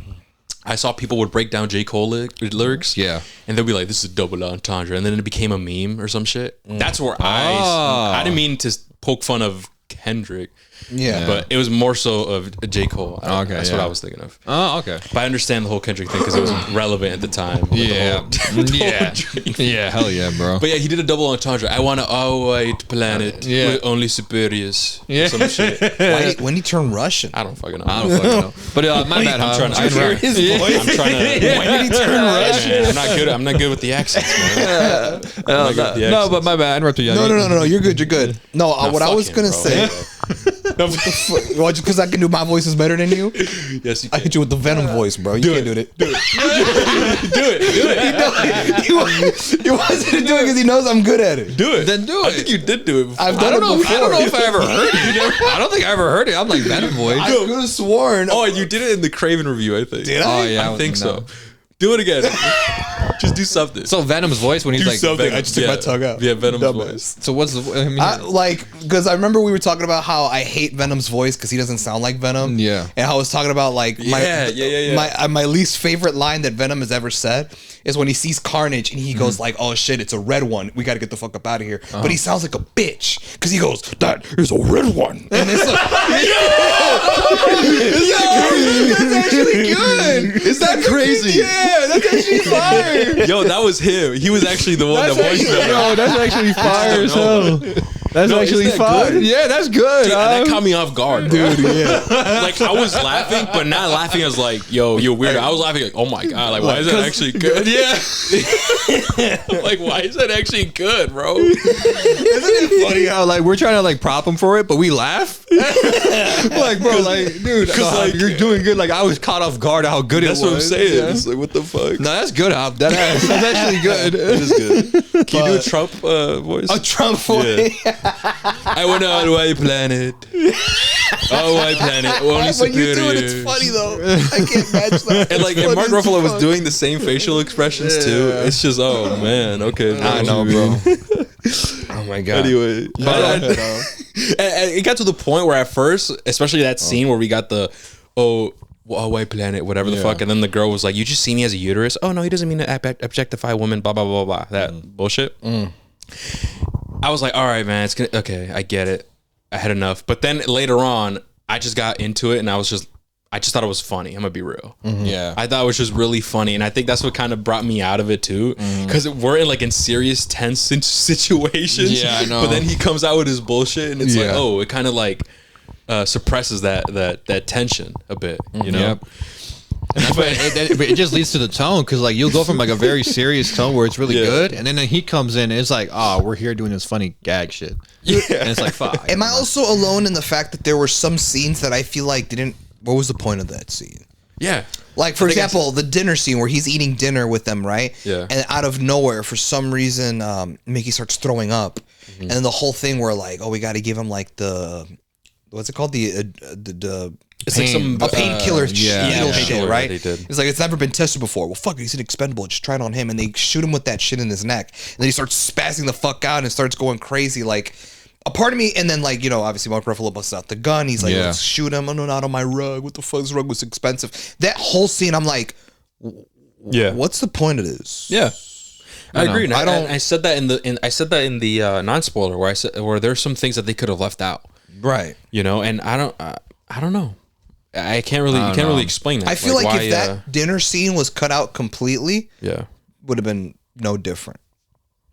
I saw people would break down J. Cole lyrics, Yeah. and they'll be like, "This is a double entendre," and then it became a meme or some shit. That's where I didn't mean to poke fun of Kendrick, Yeah. but it was more so of J. Cole. Okay, That's yeah. what I was thinking of. oh, okay. But I understand the whole Kendrick thing because it was relevant at the time. with the Yeah, whole- the whole yeah, Drake. yeah. Hell yeah, bro. But yeah, he did a double entendre. I want an all-white planet Yeah. with only superiors. Yeah. Some shit. When he turned Russian? I don't fucking know. I don't fucking know. But my bad. I'm trying to- I hear his yeah. voice? I'm trying to. When did he turn Russian? Man, I'm not good with the accents, man. I'm not good with the No, but accents. my bad. I interrupted you. No. You're good. You're good. No, what I Fuck was him, gonna bro. say. Well, just because I can do my voices better than you, Yes, you I can. hit you with the Venom voice, bro. You can't do it. Do it. He wants to do it because he knows I'm good at it. Do it. Then do I it. think you did do it before. I've I done don't it know. before. I don't know if I ever heard it. I don't think I ever heard it. I'm like Venom voice. I could have sworn. Oh, you did it in the Craven review, I think. Did I? Oh yeah, I think no. so. Do it again. Just do something. So Venom's voice when he's do like something. I just took my tongue out. Yeah, Venom's Dumbass. voice. So what's the? I mean, Because I remember we were talking about how I hate Venom's voice because he doesn't sound like Venom. Yeah. And how I was talking about like Yeah. my least favorite line that Venom has ever said is when he sees Carnage and he goes like, "Oh shit, it's a red one. We got to get the fuck up out of here." But he sounds like a bitch because he goes, "That is a red one." And it's like, that's actually good. is that crazy? Yeah, that's actually fire. Yo, that was him. He was actually the one that voiced Venom. Yo, that's actually fire as hell. That's No, actually isn't that fire. good? Yeah, that's good. Dude, that caught me off guard, dude. Yeah, like I was laughing, but not laughing as like, "Yo, you're weird." I was laughing like, "Oh my god, like why is that actually good?" Yeah, I'm like why is that actually good, bro? Isn't it funny how like we're trying to like prop him for it, but we laugh? Like, bro, like, dude, no, like- you're doing good. Like, I was caught off guard how good it was. That's what I'm saying. Yeah. It's like what the fuck? No, that's good, Hop. That's actually good. It is good. Can you do a Trump voice? A Trump voice. I went on a white planet. Oh, white planet. Only When you do it, it's superiors. funny though. I can't match that. And like, It's and Mark funny as Ruffalo was fuck. doing the same facial expressions too. It's just, oh man, okay. I know, bro. Oh my god. Anyway, but and it got to the point where at first, especially that scene where we got the white planet, whatever the fuck, and then the girl was like, "You just see me as a uterus." Oh no, he doesn't mean to objectify women. Blah blah blah blah. That bullshit. I was like, all right, man, it's gonna okay. I get it. I had enough. But then later on, I just got into it, and I just thought it was funny. I'm gonna be real. Yeah. I thought it was just really funny, and I think that's what kind of brought me out of it too, because we're in serious, tense situations. Yeah, I know. But then he comes out with his bullshit, and it's like, Yeah. oh, it kind of like suppresses that tension a bit, you know? Yep. But it just leads to the tone because like you'll go from like a very serious tone where it's really Yeah. good, and then he comes in and it's like, oh, we're here doing this funny gag shit. Yeah. And it's like, fuck. Am I also alone in the fact that there were some scenes that I feel like didn't? What was the point of that scene? Yeah. Like, for I think example, the dinner scene where he's eating dinner with them, right? Yeah. And out of nowhere, for some reason, Mickey starts throwing up, and then the whole thing where like, oh, we got to give him like the, what's it called, the It's like some a painkiller yeah. needle Yeah, shit, painkiller right? that they did. It's like it's never been tested before. Well, fuck it, he's an expendable. Just try it on him, and they shoot him with that shit in his neck, and then he starts spazzing the fuck out and starts going crazy. Like, a part of me, and then like obviously Mark Ruffalo busts out the gun. He's like, Yeah. let's shoot him. Oh no, not on my rug. What the fuck? This rug was expensive. That whole scene, I'm like, Yeah. what's the point of this? Yeah. I agree. And I don't- I said that in the non-spoiler where I said where there's some things that they could have left out, Right. you know, and I don't know. I can't really you can't really explain that. I feel like why, if that dinner scene was cut out completely, yeah. would have been no different.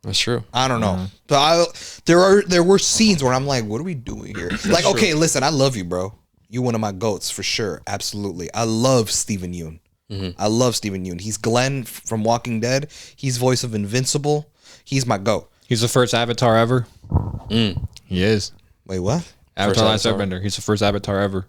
That's true. I don't know. So there were scenes where I'm like, what are we doing here? Like, okay, listen, I love you, bro. You one of my goats for sure. Absolutely. I love Steven Yeun. I love Steven Yeun. He's Glenn from Walking Dead. He's voice of Invincible. He's my goat. He's the first Avatar ever. He is. Wait, what? Avatar: Last Avatar. Airbender. He's the first Avatar ever.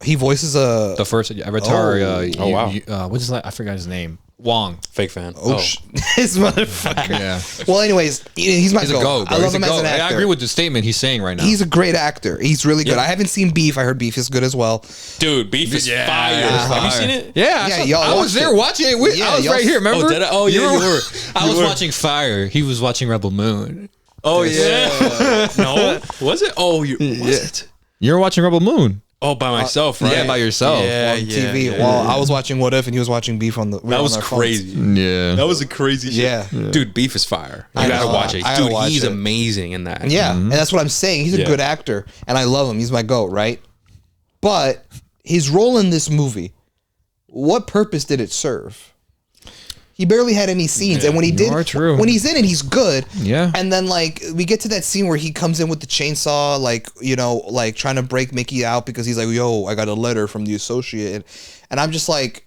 He voices a. The first Avatar. Oh. Wow. What's his? I forgot his name. Wong. Fake fan. This motherfucker. Yeah. Well, anyways, he's my He's a goat. goat, bro. I love He's a him as goat. an actor. I agree with the statement he's saying right now. He's a great actor. He's really good. I haven't seen Beef. I heard Beef is good as well. Dude, Beef is Yeah, fire. it's Have you fire. seen it? Yeah, Yeah, y'all I was watched there it. watching it. With, Yeah, I was y'all- right here. Remember? Oh, did I? Oh, yeah, you were. I was were. watching Fire. He was watching Rebel Moon. Oh, yeah. No? Was it? Oh, was it? You were watching Rebel Moon. Oh, by myself, right? Yeah, by yourself. Yeah, On yeah, TV. yeah. Well, I was watching What If, and he was watching Beef on the. That was crazy. Yeah. That was a crazy shit. Yeah. Dude, Beef is fire. You I gotta know. watch it. I gotta Dude, watch he's it. amazing in that. Yeah, and that's what I'm saying. He's a Yeah. good actor, and I love him. He's my goat, right? But his role in this movie, what purpose did it serve? He barely had any scenes, and when he did, are true. when he's in it, he's good. Yeah. And then like we get to that scene where he comes in with the chainsaw, like like trying to break Mickey out because he's like, "Yo, I got a letter from the associate," and I'm just like,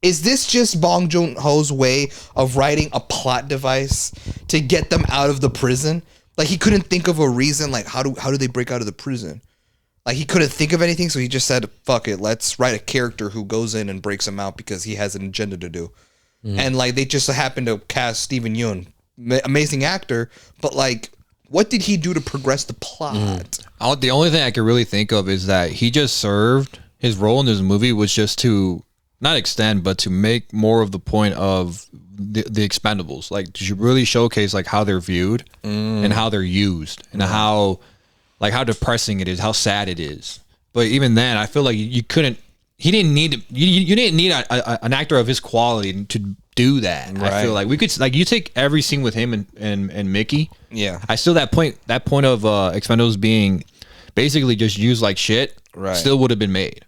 is this just Bong Joon-ho's way of writing a plot device to get them out of the prison? Like he couldn't think of a reason. Like how do they break out of the prison? Like he couldn't think of anything, so he just said, "Fuck it, let's write a character who goes in and breaks them out because he has an agenda to do." And like they just happened to cast Steven Yeun, amazing actor, but like, what did he do to progress the plot? The only thing I could really think of is that he just served his role in this movie was just to not extend, but to make more of the point of the Expendables, like to really showcase like how they're viewed and how they're used and how depressing it is, how sad it is. But even then, I feel like you couldn't. He didn't need you didn't need an actor of his quality to do that. I Right. feel like we could you take every scene with him and Mickey. Yeah. I still that point of Expendables being basically just used like shit. Right. Still would have been made.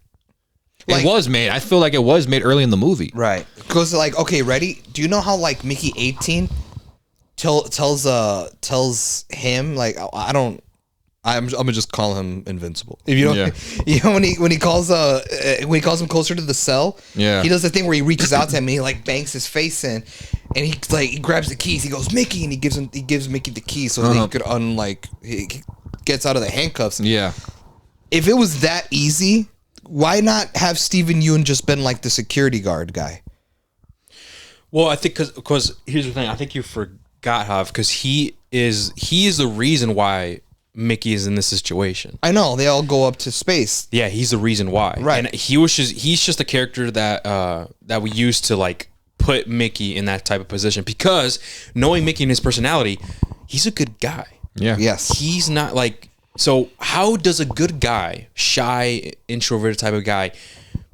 Like- It was made. I feel like it was made early in the movie. Right. Because like, okay, ready? Do you know how like Mickey 18 tells him like I'm gonna just call him Invincible. If you don't, Yeah. you know when he calls him closer to the cell, Yeah. he does the thing where he reaches out to him and he like bangs his face in, and he grabs the keys. He goes Mickey, and he gives Mickey the keys so that he could he gets out of the handcuffs. Yeah. If it was that easy, why not have Steven Yeun just been like the security guard guy? Well, I think because here's the thing. I think you forgot, Hav, because he is the reason why Mickey is in this situation. I know they all go up to space. Yeah, he's the reason why. Right. And he's just a character that we used to like put Mickey in that type of position because knowing Mickey and his personality, he's a good guy. Yeah. Yes. He's not like, so how does a good guy, shy, introverted type of guy,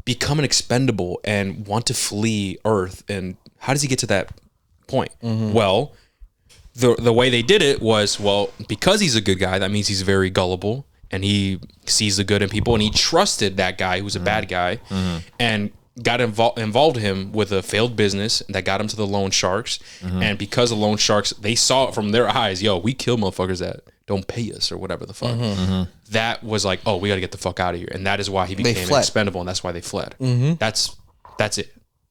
become an expendable and want to flee Earth? And how does he get to that point? Well, the way they did it was, well, because he's a good guy, that means he's very gullible and he sees the good in people and he trusted that guy who's a bad guy and got involved him with a failed business that got him to the loan sharks. And because the loan sharks, they saw it from their eyes, yo, we kill motherfuckers that don't pay us or whatever the fuck. That was like, oh, we got to get the fuck out of here. And that is why he became fled. expendable, and that's why they fled. That's it.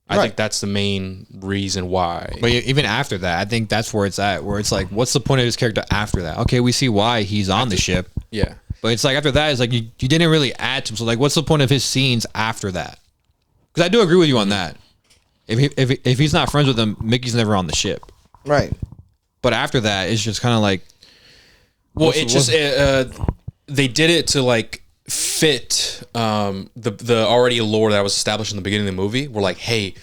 I think that's the main reason why. But even after that, I think that's where it's at. Where it's like, what's the point of his character after that? Okay, we see why he's on the ship. Yeah. But it's like after that, it's like you didn't really add to him. So like, what's the point of his scenes after that? Because I do agree with you on that. If he's not friends with them, Mickey's never on the ship. Right. But after that, it's just kind of like, Well, they did it to like fit the already lore that was established in the beginning of the movie. We're like, hey,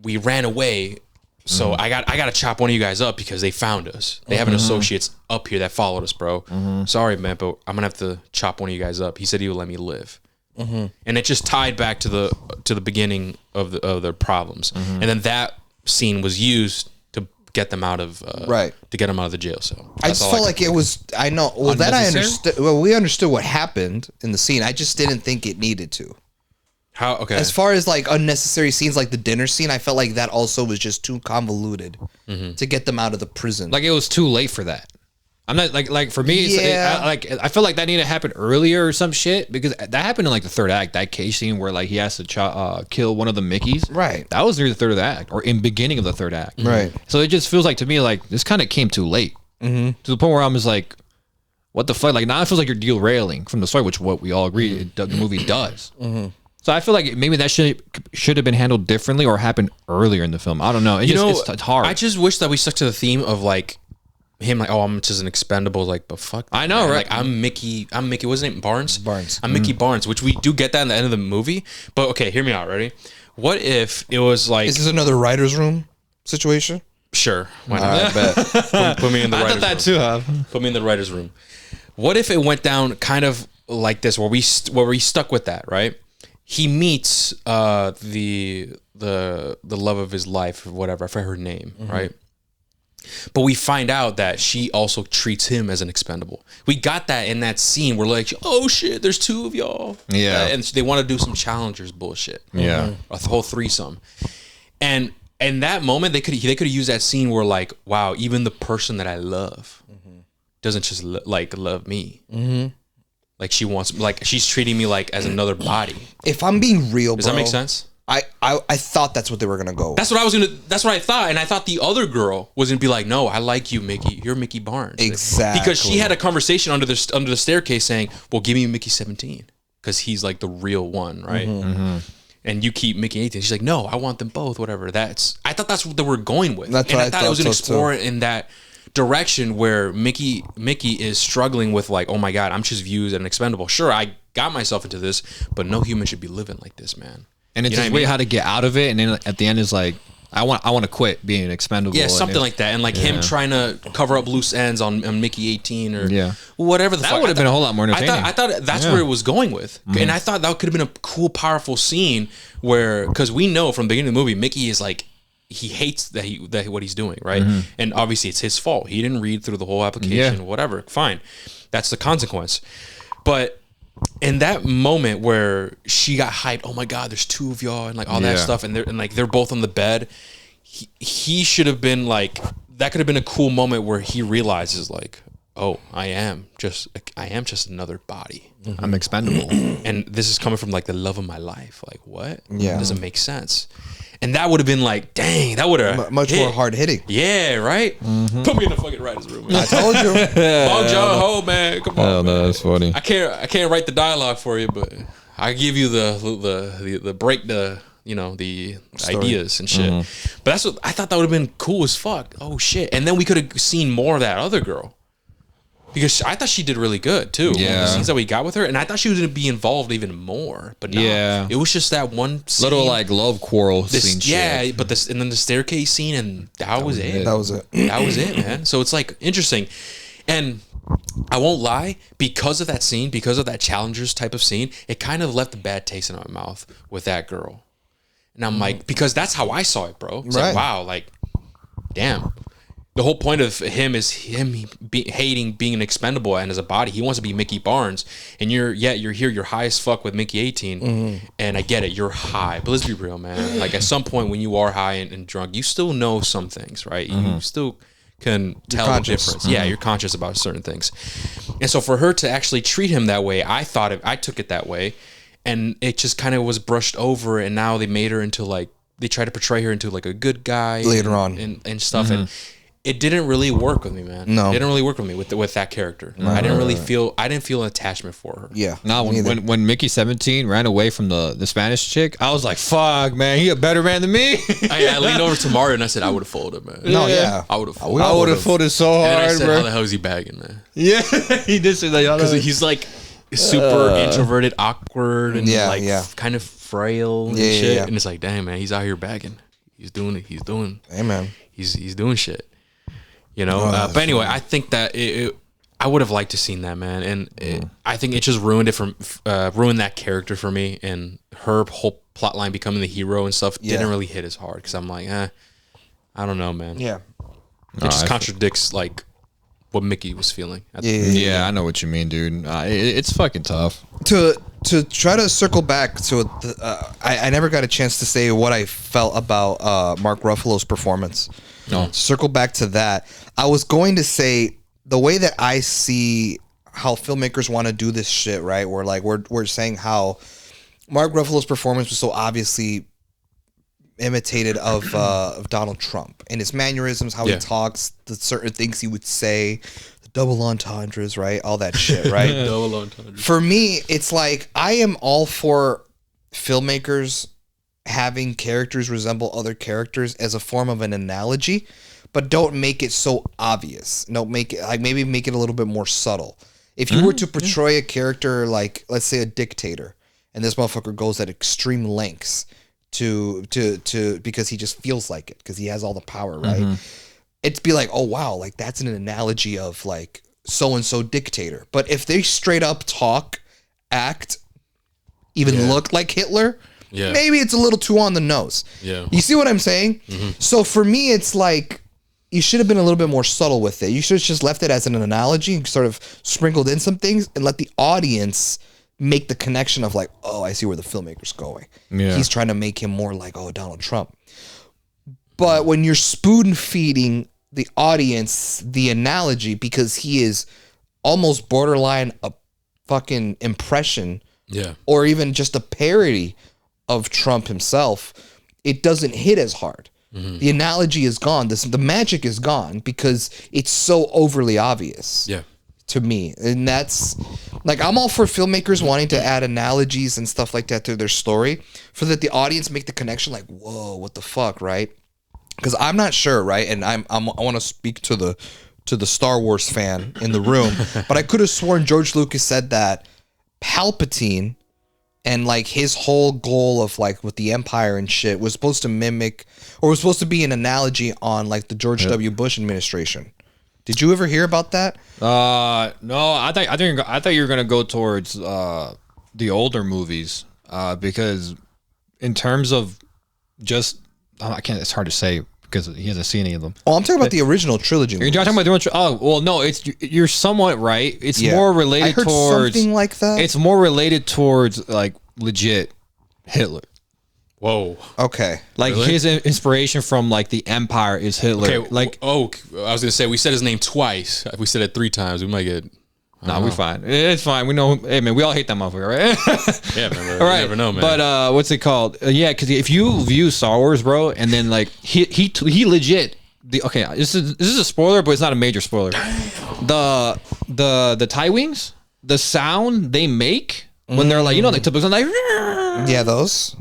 we ran away, so I got to chop one of you guys up because they found us. They have an associates up here that followed us, bro. Sorry, man, but I'm gonna have to chop one of you guys up. He said he would let me live. And it just tied back to the beginning of their problems, and then that scene was used to get them out of to get them out of the jail cell. I just felt like it was. I know. Well, that I Unnecessary? understood. Well, we understood what happened in the scene. I just didn't think it needed to. How? Okay. As far as like unnecessary scenes, like the dinner scene, I felt like that also was just too convoluted to get them out of the prison. Like it was too late for that. I'm not like for me, I feel like that needed to happen earlier or some shit because that happened in like the third act. That case scene where like he has to kill one of the Mickeys. Right. That was near the third act or in beginning of the third act. Right. So it just feels like to me like this kind of came too late to the point where I'm just like, what the fuck? Like now it feels like you're derailing from the story, which what we all agree the movie does. So I feel like maybe that should have been handled differently or happened earlier in the film. I don't know. It's hard. I just wish that we stuck to the theme of like him, like, oh, I'm just an expendable, like, but fuck. I know, man. right? Like, I'm Mickey. What's his name? Barnes. Barnes. I'm Mickey Barnes, which we do get that in the end of the movie. But okay, hear me out. Ready? What if it was like? Is this another writer's room situation? Sure. Why not? I bet. Put me in the I writer's thought that room. too, huh? Put me in the writer's room. What if it went down kind of like this, where we stuck with that, right? He meets the love of his life or whatever. I forget her name, right? But we find out that she also treats him as an expendable. We got that in that scene. We're like, oh shit, there's two of y'all. Yeah. And they want to do some challengers bullshit. Yeah. A whole threesome. And in that moment, they could have used that scene where like, wow, even the person that I love doesn't just love me. Like she wants, like she's treating me like as another body. If I'm being real, Does bro, that make sense? I thought that's what they were gonna go. That's what I thought. And I thought the other girl was gonna be like, no, I like you, Mickey. You're Mickey Barnes. Exactly. Because she had a conversation under the staircase saying, well, give me Mickey 17. Because he's like the real one, right? And you keep Mickey 18. She's like, no, I want them both, whatever. I thought that's what they were going with. That's and what I thought it was so gonna explore it in that direction where Mickey is struggling with like, oh my God, I'm just viewed as an expendable. Sure, I got myself into this, but no human should be living like this, man. And it's You know just what I way mean? how to get out of it, and then at the end is like, I want to quit being expendable. Yeah, and something like that, and like him Yeah. trying to cover up loose ends on Mickey 18 or Yeah. whatever the That fuck. would have been a whole lot more entertaining. I thought that's Yeah. where it was going with, and I thought that could have been a cool, powerful scene where, because we know from the beginning of the movie, Mickey is like, he hates that what he's doing, right? And obviously it's his fault. He didn't read through the whole application, Yeah. whatever. Fine, that's the consequence. But in that moment where she got hyped, oh my God, there's two of y'all and like all that Yeah. stuff, and they're both on the bed. He should have been like, that could have been a cool moment where he realizes like, oh, I am just another body, I'm expendable. and this is coming from like the love of my life. Like what? Yeah. Doesn't make sense. And that would have been like, dang, that would have much more hard hitting. Yeah, right. Put me in the fucking writer's room. I told you. Bong Joon Ho, man, come on. Oh, man. no, that's funny. I can't write the dialogue for you, but I give you the break, the ideas and shit. But that's what I thought that would have been cool as fuck. Oh shit! And then we could have seen more of that other girl, because I thought she did really good too. Yeah. The scenes that we got with her, and I thought she was gonna be involved even more. But no, Yeah. it was just that one scene. Little like love quarrel scene. Yeah, shit. but and then the staircase scene, and that was it. That was it. That was it, man. So it's like interesting. And I won't lie, because of that scene, because of that challengers type of scene, it kind of left a bad taste in my mouth with that girl. And I'm like, because that's how I saw it, bro. It's like, Right. wow, like, damn. The whole point of him is hating being an expendable, and as a body, he wants to be Mickey Barnes. And you're here, you're high as fuck with Mickey 18, and I get it, you're high. But let's be real, man. Like at some point when you are high and drunk, you still know some things, right? You still can tell the conscious. difference. Yeah, you're conscious about certain things. And so for her to actually treat him that way, I took it that way, and it just kind of was brushed over, and now they made her into like, they try to portray her into like a good guy Later on. and stuff, and it didn't really work with me, man. No. It didn't really work with me with that character. I didn't feel an attachment for her. Yeah. No, neither. when Mickey 17 ran away from the Spanish chick, I was like, fuck, man, he a better man than me. I leaned over to Mario and I said, I would have folded, man. No, yeah. I would have We folded. all I would would've. have folded so And then I hard, said, how the bro. hell is he bagging, man? Yeah, he did say that. Because he's like super introverted, awkward, and Yeah, like yeah. kind of frail and Yeah, yeah, shit. yeah. And it's like, damn, man, he's out here bagging. He's doing it. He's doing shit. You know. But anyway, I think that I would have liked to seen that, man, and I think it just ruined ruined that character for me, and her whole plot line becoming the hero and stuff didn't really hit as hard, because I'm like, I don't know, man. Yeah. It just contradicts like what Mickey was feeling. Yeah, I know what you mean, dude. It's fucking tough. To try to circle back to I never got a chance to say what I felt about Mark Ruffalo's performance. No. Circle back to that. I was going to say the way that I see how filmmakers want to do this shit, right? Where like we're saying how Mark Ruffalo's performance was so obviously imitated of Donald Trump and his mannerisms, how he talks, the certain things he would say, the double entendres, right? All that shit, right? Double entendre. For me, it's like I am all for filmmakers having characters resemble other characters as a form of an analogy, but don't make it so obvious. Don't make it like maybe make it a little bit more subtle. If you were to portray a character like, let's say, a dictator, and this motherfucker goes at extreme lengths to because he just feels like it because he has all the power, right? It'd be like, oh wow, like that's an analogy of like so and so dictator. But if they straight up talk, act, even look like Hitler, maybe it's a little too on the nose. Yeah, you see what I'm saying? So for me, it's like you should have been a little bit more subtle with it. You should have just left it as an analogy and sort of sprinkled in some things and let the audience make the connection of like, oh, I see where the filmmaker's going. Yeah. He's trying to make him more like, oh, Donald Trump. But when you're spoon feeding the audience the analogy because he is almost borderline a fucking impression or even just a parody of Trump himself, it doesn't hit as hard. The analogy is gone. The magic is gone because it's so overly obvious. To me. And that's like, I'm all for filmmakers wanting to add analogies and stuff like that to their story for that the audience make the connection like, whoa, what the fuck, right? Because I'm not sure, right? And I want to speak to the Star Wars fan in the room, but I could have sworn George Lucas said that Palpatine and like his whole goal of like with the Empire and shit was supposed to mimic or was supposed to be an analogy on like the George W. Bush administration. Did you ever hear about that? No, I thought you were gonna go towards the older movies because in terms of just I can't. It's hard to say because he hasn't seen any of them. Oh, I'm talking about the original trilogy. You're talking about the original. Oh, well, no, you're somewhat right. It's more related I heard towards something like that. It's more related towards like legit Hitler. Whoa. Okay. Like his inspiration from like the Empire is Hitler. Okay. Like, I was gonna say we said his name twice. If we said it 3 times, we might get. Nah, we're fine. It's fine. We know. Hey, man, we all hate that motherfucker, right? Yeah, man. All right. You never know, man. But what's it called? Yeah, because if you view Star Wars, bro, and then like he legit. This is a spoiler, but it's not a major spoiler. The TIE wings, the sound they make when they're like, you know, like typical like. Yeah, those.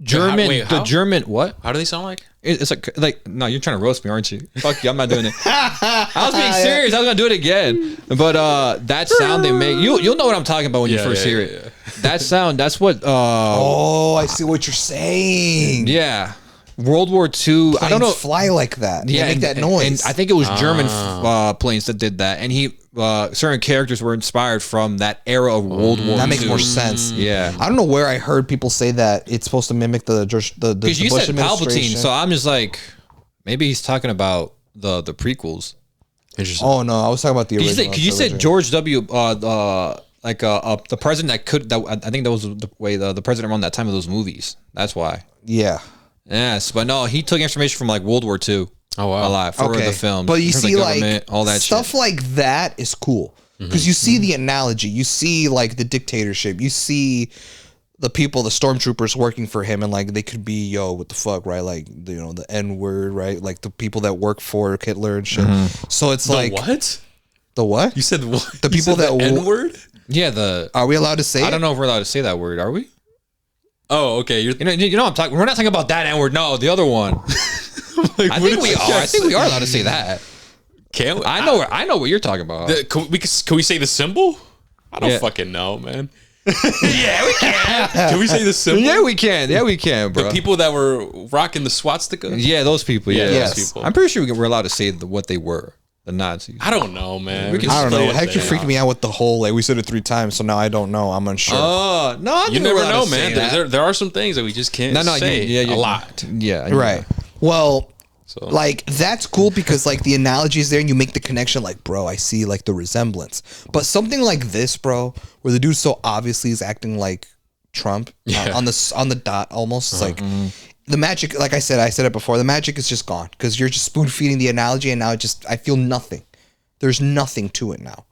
German, Wait, the how? German, what? How do they sound like? It's like, no, you're trying to roast me, aren't you? Fuck you, I'm not doing it. I was being serious. I was gonna do it again. But that sound they make, you'll know what I'm talking about when you first hear it. That sound, that's what. Oh, I see what you're saying. Yeah, World War II. I don't know. Fly like that. Yeah, They make that noise. And I think it was German planes that did that, and certain characters were inspired from that era of World War II. That makes more sense. Yeah, I don't know where I heard people say that it's supposed to mimic the because you Bush said Palpatine, administration. so I'm just like, maybe he's talking about the prequels. Interesting. Oh no, I was talking about the original. Because you said George W. The president that could. I think that was the way the president around that time of those movies. That's why. Yeah. Yes, but no, he took information from like World War II. Oh wow. A lot for the films. But you see, like all that stuff shit. like that is cool because you see the analogy. You see like the dictatorship. You see the people, the stormtroopers working for him, and like they could be what the fuck, right? Like the N word, right? Like the people that work for Hitler and shit. So it's like what? The what? You said what? The people that N word? Yeah, Are we allowed to say? I don't know if we're allowed to say that word. Are we? Oh, okay. You know I'm talking. We're not talking about that N word. No, the other one. Like, I think we are. I think we are allowed to say that. Can we? I know what you're talking about. Can we say the symbol? I don't Yeah. fucking know, man. Yeah, we can. Can we say the symbol? Yeah, we can. Yeah, we can, bro. The people that were rocking the swastika? Yeah, those people. Yeah, Yeah, those people. I'm pretty sure we're allowed to say what they were. The Nazis. I don't know, man. We can- I don't know. Just Hector play it freaked safe. me out with the whole like we said it 3 times, so now I don't know. I'm unsure. Oh no! I You think never we're allowed know, to say man. that. There are some things that we just can't say yeah, a lot. Yeah, Right. Well, So Like, that's cool because, like, the analogy is there and you make the connection, like, bro, I see, like, the resemblance. But something like this, bro, where the dude so obviously is acting like Trump on the dot almost, it's like, the magic, like I said it before, the magic is just gone because you're just spoon feeding the analogy and now I feel nothing. There's nothing to it now.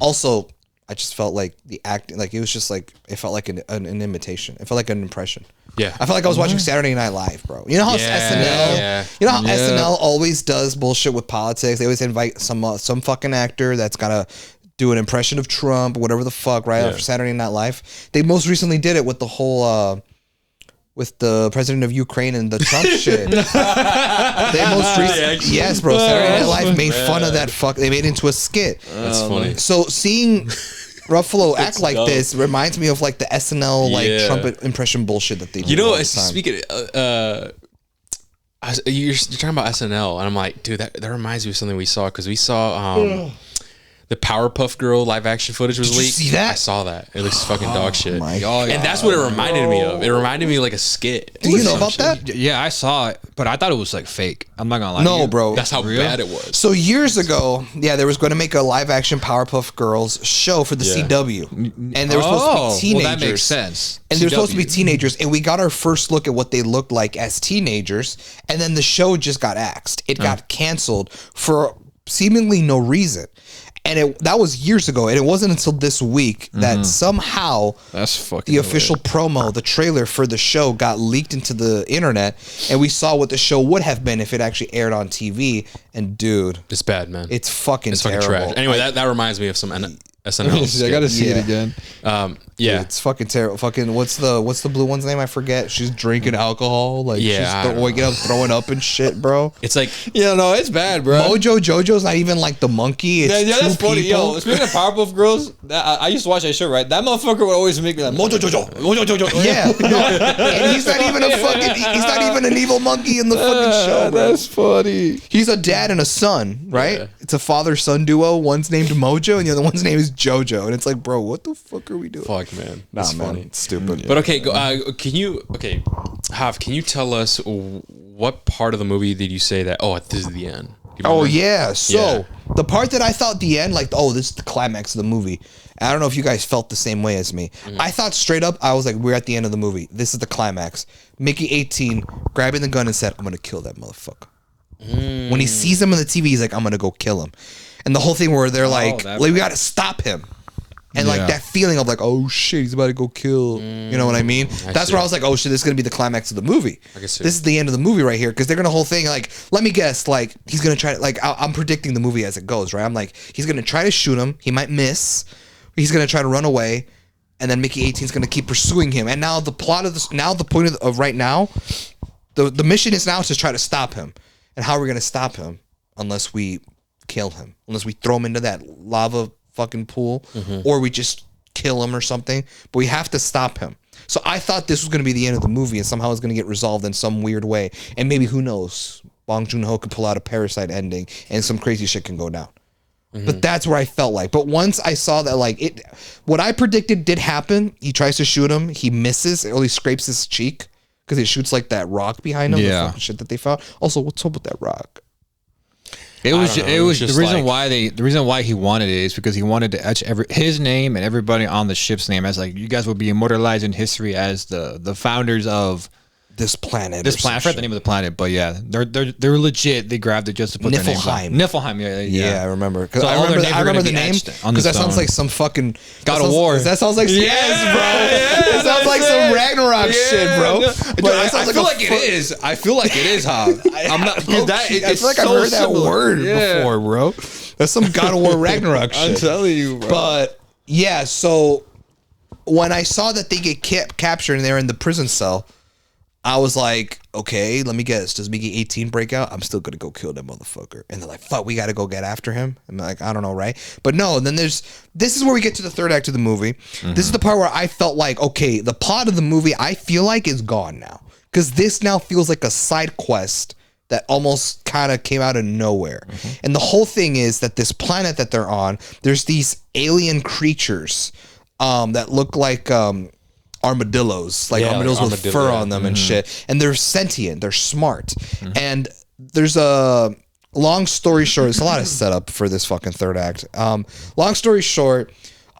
Also, I just felt like the acting, like, it was just like, it felt like an imitation. It felt like an impression. Yeah. I felt like I was watching Saturday Night Live, bro. You know how SNL, you know how SNL always does bullshit with politics. They always invite some fucking actor that's gotta do an impression of Trump, whatever the fuck, right? After Saturday Night Live. They most recently did it with the whole, with the president of Ukraine and the Trump shit. They most recently, yes, bro. Saturday Night Live made fun of that fuck. They made it into a skit. That's funny. So seeing Ruffalo act like this reminds me of like the SNL like Trump impression bullshit that they do. You know, all the time. speaking you're talking about SNL, and I'm like, dude, that reminds me of something we saw because we saw the Powerpuff Girl live action footage was Did you leaked. see that? I saw that. It looks fucking dog shit. my And that's what it reminded me of. It reminded me of like a skit. Do you know about that? Yeah, I saw it, but I thought it was like fake. I'm not gonna lie. to No, you. bro. That's how bad it was. So years ago, there was going to make a live action Powerpuff Girls show for the CW, and there were supposed to be teenagers. Well, that makes sense. And they're supposed to be CW. teenagers, and we got our first look at what they looked like as teenagers, and then the show just got axed. It got canceled for seemingly no reason. And that was years ago, and it wasn't until this week that somehow That's fucking the official promo, the trailer for the show got leaked into the internet, and we saw what the show would have been if it actually aired on TV. And dude, It's bad, man. it's fucking It's fucking terrible. trash. Anyway, that reminds me of some SNL. I skit. gotta see Yeah. it again. Yeah. It's fucking terrible. Fucking what's the blue one's name? I forget. She's drinking alcohol. Like Yeah, I she's don't waking up, throwing up and shit, bro. It's like Yeah, no, it's bad, bro. Mojo Jojo's not even like the monkey. It's Yeah, two that's funny. people. Yo, speaking of Powerpuff Girls, I used to watch that show, right? That motherfucker would always make me like Mojo Jojo, Mojo Jojo. Yeah, no, and he's not even a fucking. He's not even an evil monkey in the fucking show, bro. That's funny. He's a dad and a son, right? Yeah. It's a father-son duo. One's named Mojo, and the other one's name is Jojo. And it's like, bro, what the fuck are we doing? fuck, man. Nah, It's man, funny. it's stupid. But okay, Hav, can you tell us what part of the movie did you say that? Oh, this is the end. Do you Oh remember? yeah. So Yeah. the part that I thought the end, like, oh, this is the climax of the movie. I don't know if you guys felt the same way as me. I thought straight up, I was like, we're at the end of the movie. This is the climax. Mickey 18 grabbing the gun and said, I'm gonna kill that motherfucker. When he sees him on the TV, he's like, I'm gonna go kill him. And the whole thing where they're like, we gotta stop him. And like that feeling of like, oh shit, he's about to go kill. You know what I mean? That's where I was like, oh shit, this is gonna be the climax of the movie. This is the end of the movie right here because they're gonna whole thing like, let me guess, like he's gonna try to like I'm predicting the movie as it goes, right? I'm like, he's gonna try to shoot him, he might miss, he's gonna try to run away, and then Mickey 18 is gonna keep pursuing him. And now the plot of this, now the point of right now, the mission is now to try to stop him. And how are we gonna stop him unless we kill him, unless we throw him into that lava fucking pool, or we just kill him or something? But we have to stop him. So I thought this was going to be the end of the movie, and somehow it's going to get resolved in some weird way. And maybe, who knows, Bong Joon-ho could pull out a Parasite ending, and some crazy shit can go down. But that's where I felt like. But once I saw that, like, it, what I predicted did happen. He tries to shoot him, he misses, or he scrapes his cheek because he shoots like that rock behind him. The fucking shit that they found. Also, what's up with that rock? It was don't know. it It was was the just reason like- the reason why he wanted it is because he wanted to etch his name and everybody on the ship's name as like, you guys will be immortalized in history as the founders of This planet. this or planet. I some forgot the name of the planet, but yeah, they're legit. They grabbed it just to put their names on. Niflheim. Niflheim, yeah. Yeah, I remember. 'Cause So I all their remember, names I are remember gonna the be name etched on the because that sounds stone. like some fucking God of sounds- War. That sounds like yes, bro. That sounds like some Ragnarok shit, bro. But that sounds I feel a like it is. I feel like it is, Hav. I'm not because that. I It's feel like so I've heard that similar. word Yeah. before, bro. That's some God of War Ragnarok I'm shit. telling you, bro. But yeah, so when I saw that they get captured and they're in the prison cell, I was like, okay, let me guess. Does Mickey 18 break out? I'm still gonna go kill that motherfucker. And they're like, fuck, we gotta go get after him. I'm like, I don't know, right? But no, then this is where we get to the third act of the movie. This is the part where I felt like, okay, the plot of the movie I feel like is gone now. Because this now feels like a side quest that almost kind of came out of nowhere. And the whole thing is that this planet that they're on, there's these alien creatures that look like armadillos, like Yeah, armadillos like with armadillo, fur yeah. on them and shit. And they're sentient, they're smart. And there's a long story short. There's a lot of setup for this fucking third act. Long story short,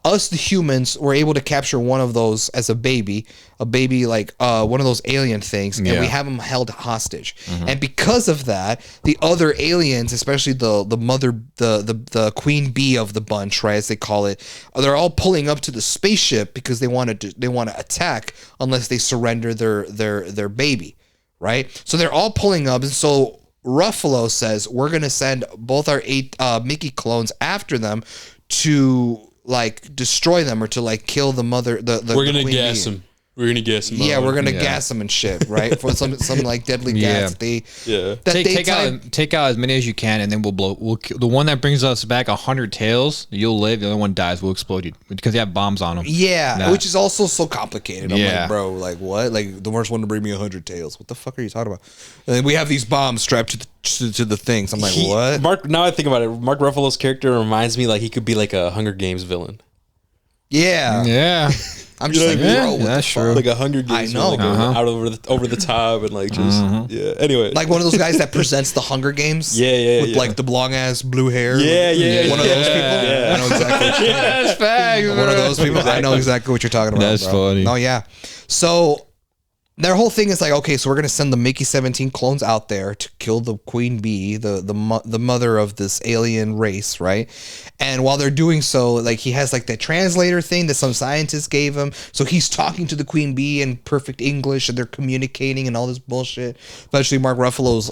us the humans were able to capture one of those as a baby like one of those alien things, and we have him held hostage. And because of that, the other aliens, especially the mother, the queen bee of the bunch, right, as they call it, they're all pulling up to the spaceship because they want to attack unless they surrender their baby, right? So they're all pulling up, and so Ruffalo says we're gonna send both our 8 Mickey clones after them to like destroy them or to like kill the mother. We're gonna gas them. We're gonna gas them. Yeah, we're gonna gas them and shit, right? For some like deadly gas. Take out as many as you can, and then we'll kill the one that brings us back 100 tails. You'll live. The other one dies. We'll explode you because they have bombs on them. Yeah, which is also so complicated. I'm Yeah. like, bro, like what? Like the worst one to bring me 100 tails. What the fuck are you talking about? And then we have these bombs strapped to the things. I'm like, what? Mark. Now I think about it. Mark Ruffalo's character reminds me like he could be like a Hunger Games villain. Yeah, Yeah. I'm just like, bro, what that's the true. fuck? Like a Hunger Games. I know. Like out over the top and like just yeah. Anyway, Like one of those guys that presents the Hunger Games. Yeah, with yeah. like the long ass blue hair. Yeah. One of those people. Yeah. I know exactly. That's facts. One of those people. I know exactly what you're talking about. That's bro. funny. No, yeah. So their whole thing is like, okay, so we're gonna send the Mickey 17 clones out there to kill the queen bee, the mother of this alien race, right? And while they're doing so, like he has like that translator thing that some scientists gave him. So he's talking to the queen bee in perfect English, and they're communicating and all this bullshit. Eventually, Mark Ruffalo's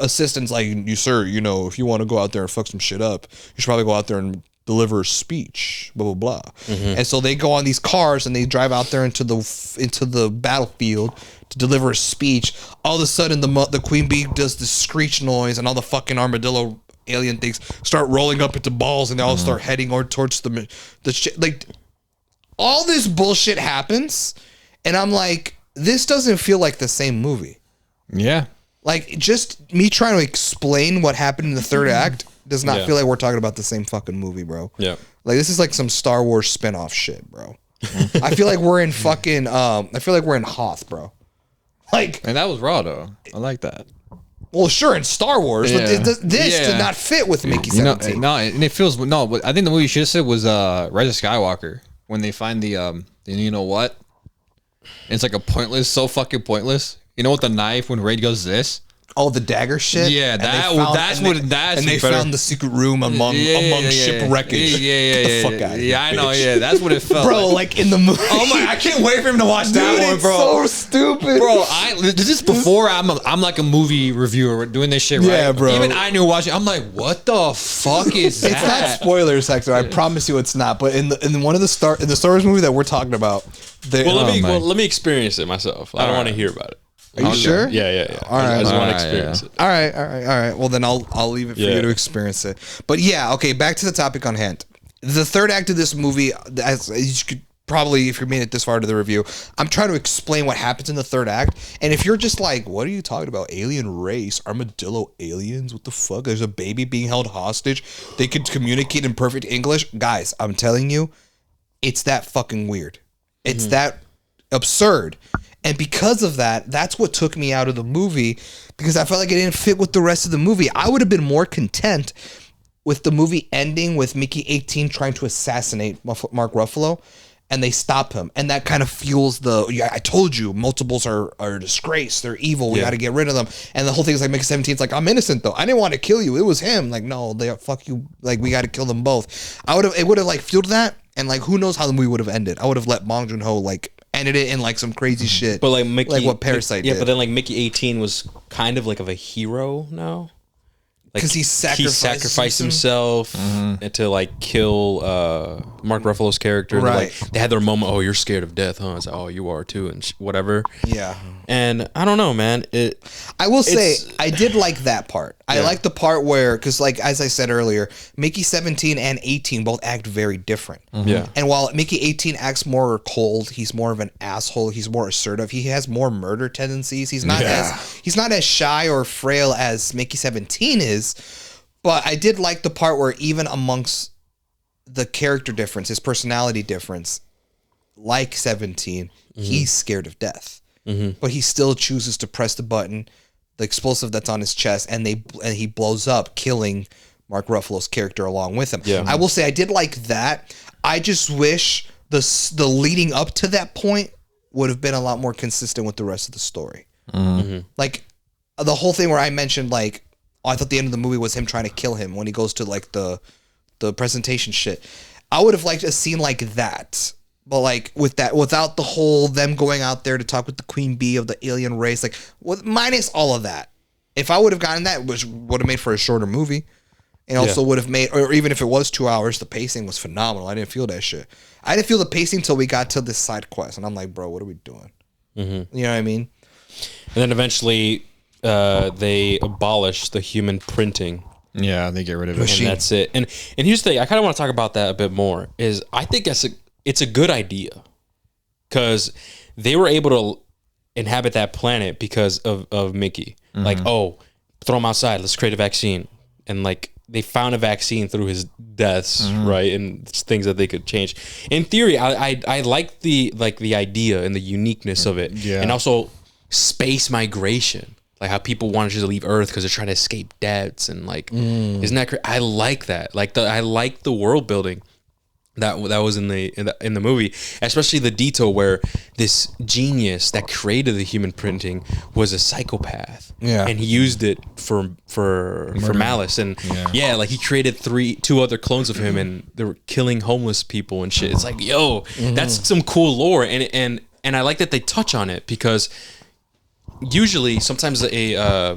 assistant's like, "You sir, you know, if you want to go out there and fuck some shit up, you should probably go out there and deliver a speech, blah blah blah." And so they go on these cars and they drive out there into the battlefield to deliver a speech. All of a sudden, the queen bee does this screech noise, and all the fucking armadillo alien things start rolling up into balls, and they all start heading towards the shit. Like all this bullshit happens, and I'm like, this doesn't feel like the same movie. Yeah. Like just me trying to explain what happened in the third act does not Yeah. feel like we're talking about the same fucking movie, bro. Yeah. Like this is like some Star Wars spin-off shit, bro. I feel like we're in fucking I feel like we're in Hoth, bro. Like, And that was raw though. I like that. well, sure in Star Wars, but Yeah. this did Yeah. not fit with Mickey You know, 17. no, and it feels no. But I think the movie you should have said was Rise of Skywalker when they find the you know what? It's like a pointless, so fucking pointless. You know what the knife when Raid goes this? Oh, the dagger shit. Yeah, And they that's and they better. found the secret room among ship wreckage. Yeah, Get the fuck out of here, yeah. I know. bitch. Yeah, that's what it felt. Bro, like. like in the movie. Oh my! I can't wait for him to watch that Dude, one, it's bro. so stupid, Bro, this is before I'm like a movie reviewer doing this shit, right? Yeah, bro. Even I knew watching. I'm like, what the fuck is that? It's not spoilers, Hector. I promise you, it's not. But in one of the Star Wars movie that we're talking about, Let me experience it myself. I don't want to hear about it. are you sure? Yeah. All right. I just want All to right, experience it. All right. Well, then I'll leave it for Yeah. you to experience it. But yeah, okay. Back to the topic on hand. The third act of this movie, as you could probably, if you made it this far to the review, I'm trying to explain what happens in the third act. And if you're just like, what are you talking about? Alien race, armadillo aliens? What the fuck? There's a baby being held hostage. They could communicate in perfect English, guys. I'm telling you, it's that fucking weird. It's that absurd. And because of that, that's what took me out of the movie, because I felt like it didn't fit with the rest of the movie. I would have been more content with the movie ending with Mickey 18 trying to assassinate Mark Ruffalo, and they stop him. And that kind of fuels I told you, multiples are a disgrace. They're evil. We got to get rid of them. And the whole thing is like Mickey 17's like, I'm innocent though. I didn't want to kill you. It was him. Like, no, fuck you. Like, we got to kill them both. It would have like fueled that. And like, who knows how the movie would have ended. I would have let Bong Joon-ho like ended it in like some crazy shit. But like Mickey, like what Parasite yeah, did. but then like Mickey 18 was kind of like of a hero now. Like 'Cause he sacrificed himself to like kill Mark Ruffalo's character. And Right. they had their moment. Oh, you're scared of death, huh? It's like, oh, you are too, and whatever. Yeah. And I don't know, man. I will say It's- I did like that part. I like the part where, because like as I said earlier, Mickey 17 and 18 both act very different. Yeah. And while Mickey 18 acts more cold, he's more of an asshole. He's more assertive. He has more murder tendencies. He's not as shy or frail as Mickey 17 is. But I did like the part where even amongst the character difference, his personality difference, like 17, he's scared of death. But he still chooses to press the button, the explosive that's on his chest, and he blows up, killing Mark Ruffalo's character along with him. Yeah. I will say I did like that. I just wish the leading up to that point would have been a lot more consistent with the rest of the story. Like the whole thing where I mentioned like, oh, I thought the end of the movie was him trying to kill him when he goes to like the presentation shit. I would have liked a scene like that, but like with that, without the whole them going out there to talk with the queen bee of the alien race, like minus all of that. If I would have gotten that, which would have made for a shorter movie, and also would have made, or even if it was 2 hours, the pacing was phenomenal. I didn't feel that shit. I didn't feel the pacing until we got to this side quest, and I'm like, bro, what are we doing? You know what I mean? And then eventually, they abolish the human printing. Yeah, they get rid of it. And that's it. And here's the thing, I kind of want to talk about that a bit more. Is I think it's a good idea because they were able to inhabit that planet because of Mickey. Like, oh, throw him outside. Let's create a vaccine. And like they found a vaccine through his deaths, right? And things that they could change. In theory, I like the idea and the uniqueness of it, and also space migration. Like how people want to just leave Earth because they're trying to escape debts and like, isn't that crazy? I like that. Like I like the world building that was in the movie, especially the detail where this genius that created the human printing was a psychopath. Yeah, and he used it for malice and like he created 2 other clones of him and they were killing homeless people and shit. It's like, yo, that's some cool lore and I like that they touch on it because. Usually, sometimes I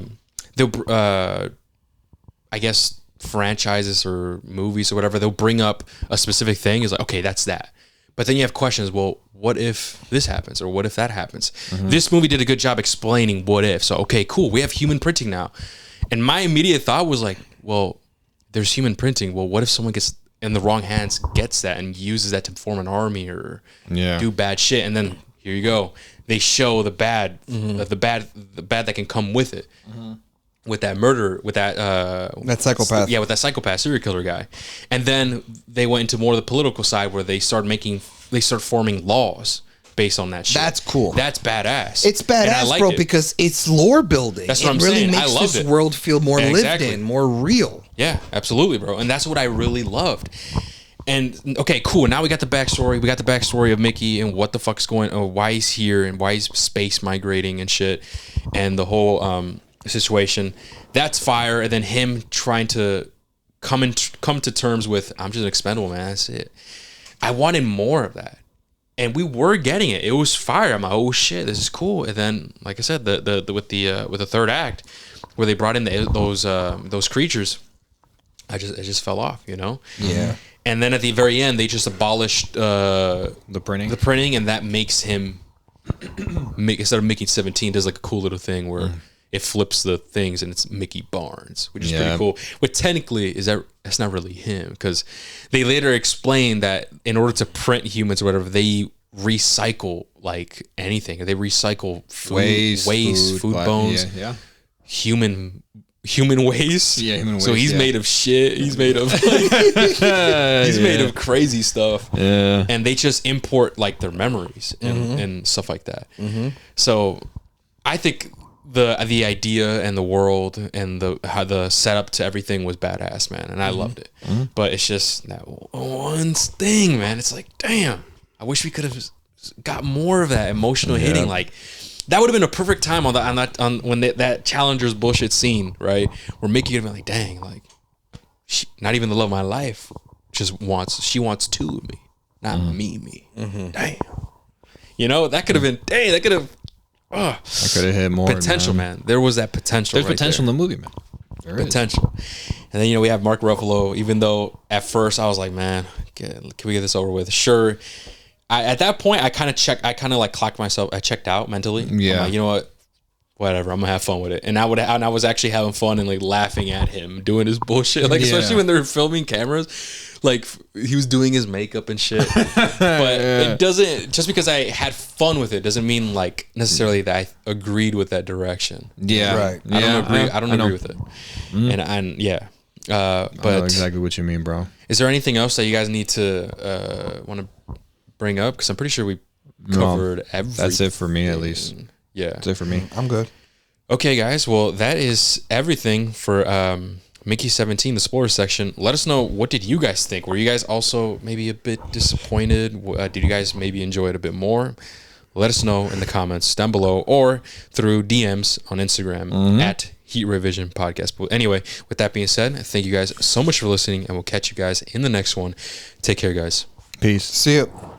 guess franchises or movies or whatever, they'll bring up a specific thing. It's like, okay, that's that. But then you have questions. Well, what if this happens or what if that happens? This movie did a good job explaining what if. So, okay, cool. We have human printing now. And my immediate thought was like, well, there's human printing. Well, what if someone gets in the wrong hands, gets that and uses that to form an army or do bad shit? And then here you go. They show the bad, the bad that can come with it, with that murder, with that psychopath, with that psychopath serial killer guy, and then they went into more of the political side where they start forming laws based on that shit. That's cool. That's badass. It's badass, bro, because it's lore building. That's what I'm saying. It really makes this world feel more lived in, more real. Yeah, absolutely, bro, and that's what I really loved. And okay, cool. Now we got the backstory. We got the backstory of Mickey and what the fuck's going on, why he's here and why he's space migrating and shit, and the whole situation. That's fire. And then him trying to come to terms with, I'm just an expendable, man. That's it. I wanted more of that, and we were getting it. It was fire. I'm like, oh shit, this is cool. And then, like I said, the with the third act, where they brought in those creatures, it just fell off. You know. Yeah. And then at the very end, they just abolished the printing, and that makes him instead of Mickey 17, does like a cool little thing where it flips the things, and it's Mickey Barnes, which is pretty cool. But technically, that's not really him because they later explain that in order to print humans or whatever, they recycle like anything. They recycle food, waste, food bones, human waste. Yeah, human waste. So he's made of shit. He's made of made of crazy stuff. Yeah. And they just import like their memories and stuff like that. So I think the idea and the world and how the setup to everything was badass, man, and I loved it. But it's just that one thing, man. It's like, damn, I wish we could have got more of that emotional hitting, like. That would have been a perfect time on when that Challenger's bullshit scene, right? Where Mickey could have been like, dang, like, not even the love of my life, she wants 2 of me, not me. Damn. You know, that could have been, dang, that could have, I could have hit more potential, man. There was that potential. There's potential in the movie, man. There potential. And then, we have Mark Ruffalo, even though at first I was like, man, can we get this over with? Sure. At that point, I kind of clocked myself. I checked out mentally. Yeah. Like, you know what? Whatever. I'm gonna have fun with it. And I was actually having fun and like laughing at him doing his bullshit. Like especially when they're filming cameras, like he was doing his makeup and shit. But it doesn't. Just because I had fun with it doesn't mean like necessarily that I agreed with that direction. Yeah. Right. I don't agree. I don't agree with it. And yeah. But I know exactly what you mean, bro. Is there anything else that you guys need to want to bring up? Because I'm pretty sure we covered everything. That's it for me, at least. Yeah, that's it for me. I'm good. Okay, guys. Well, that is everything for Mickey 17, the spoiler section. Let us know, what did you guys think? Were you guys also maybe a bit disappointed? Did you guys maybe enjoy it a bit more? Let us know in the comments down below or through DMs on Instagram at Heat Revision Podcast. But anyway, with that being said, thank you guys so much for listening, and we'll catch you guys in the next one. Take care, guys. Peace. See you.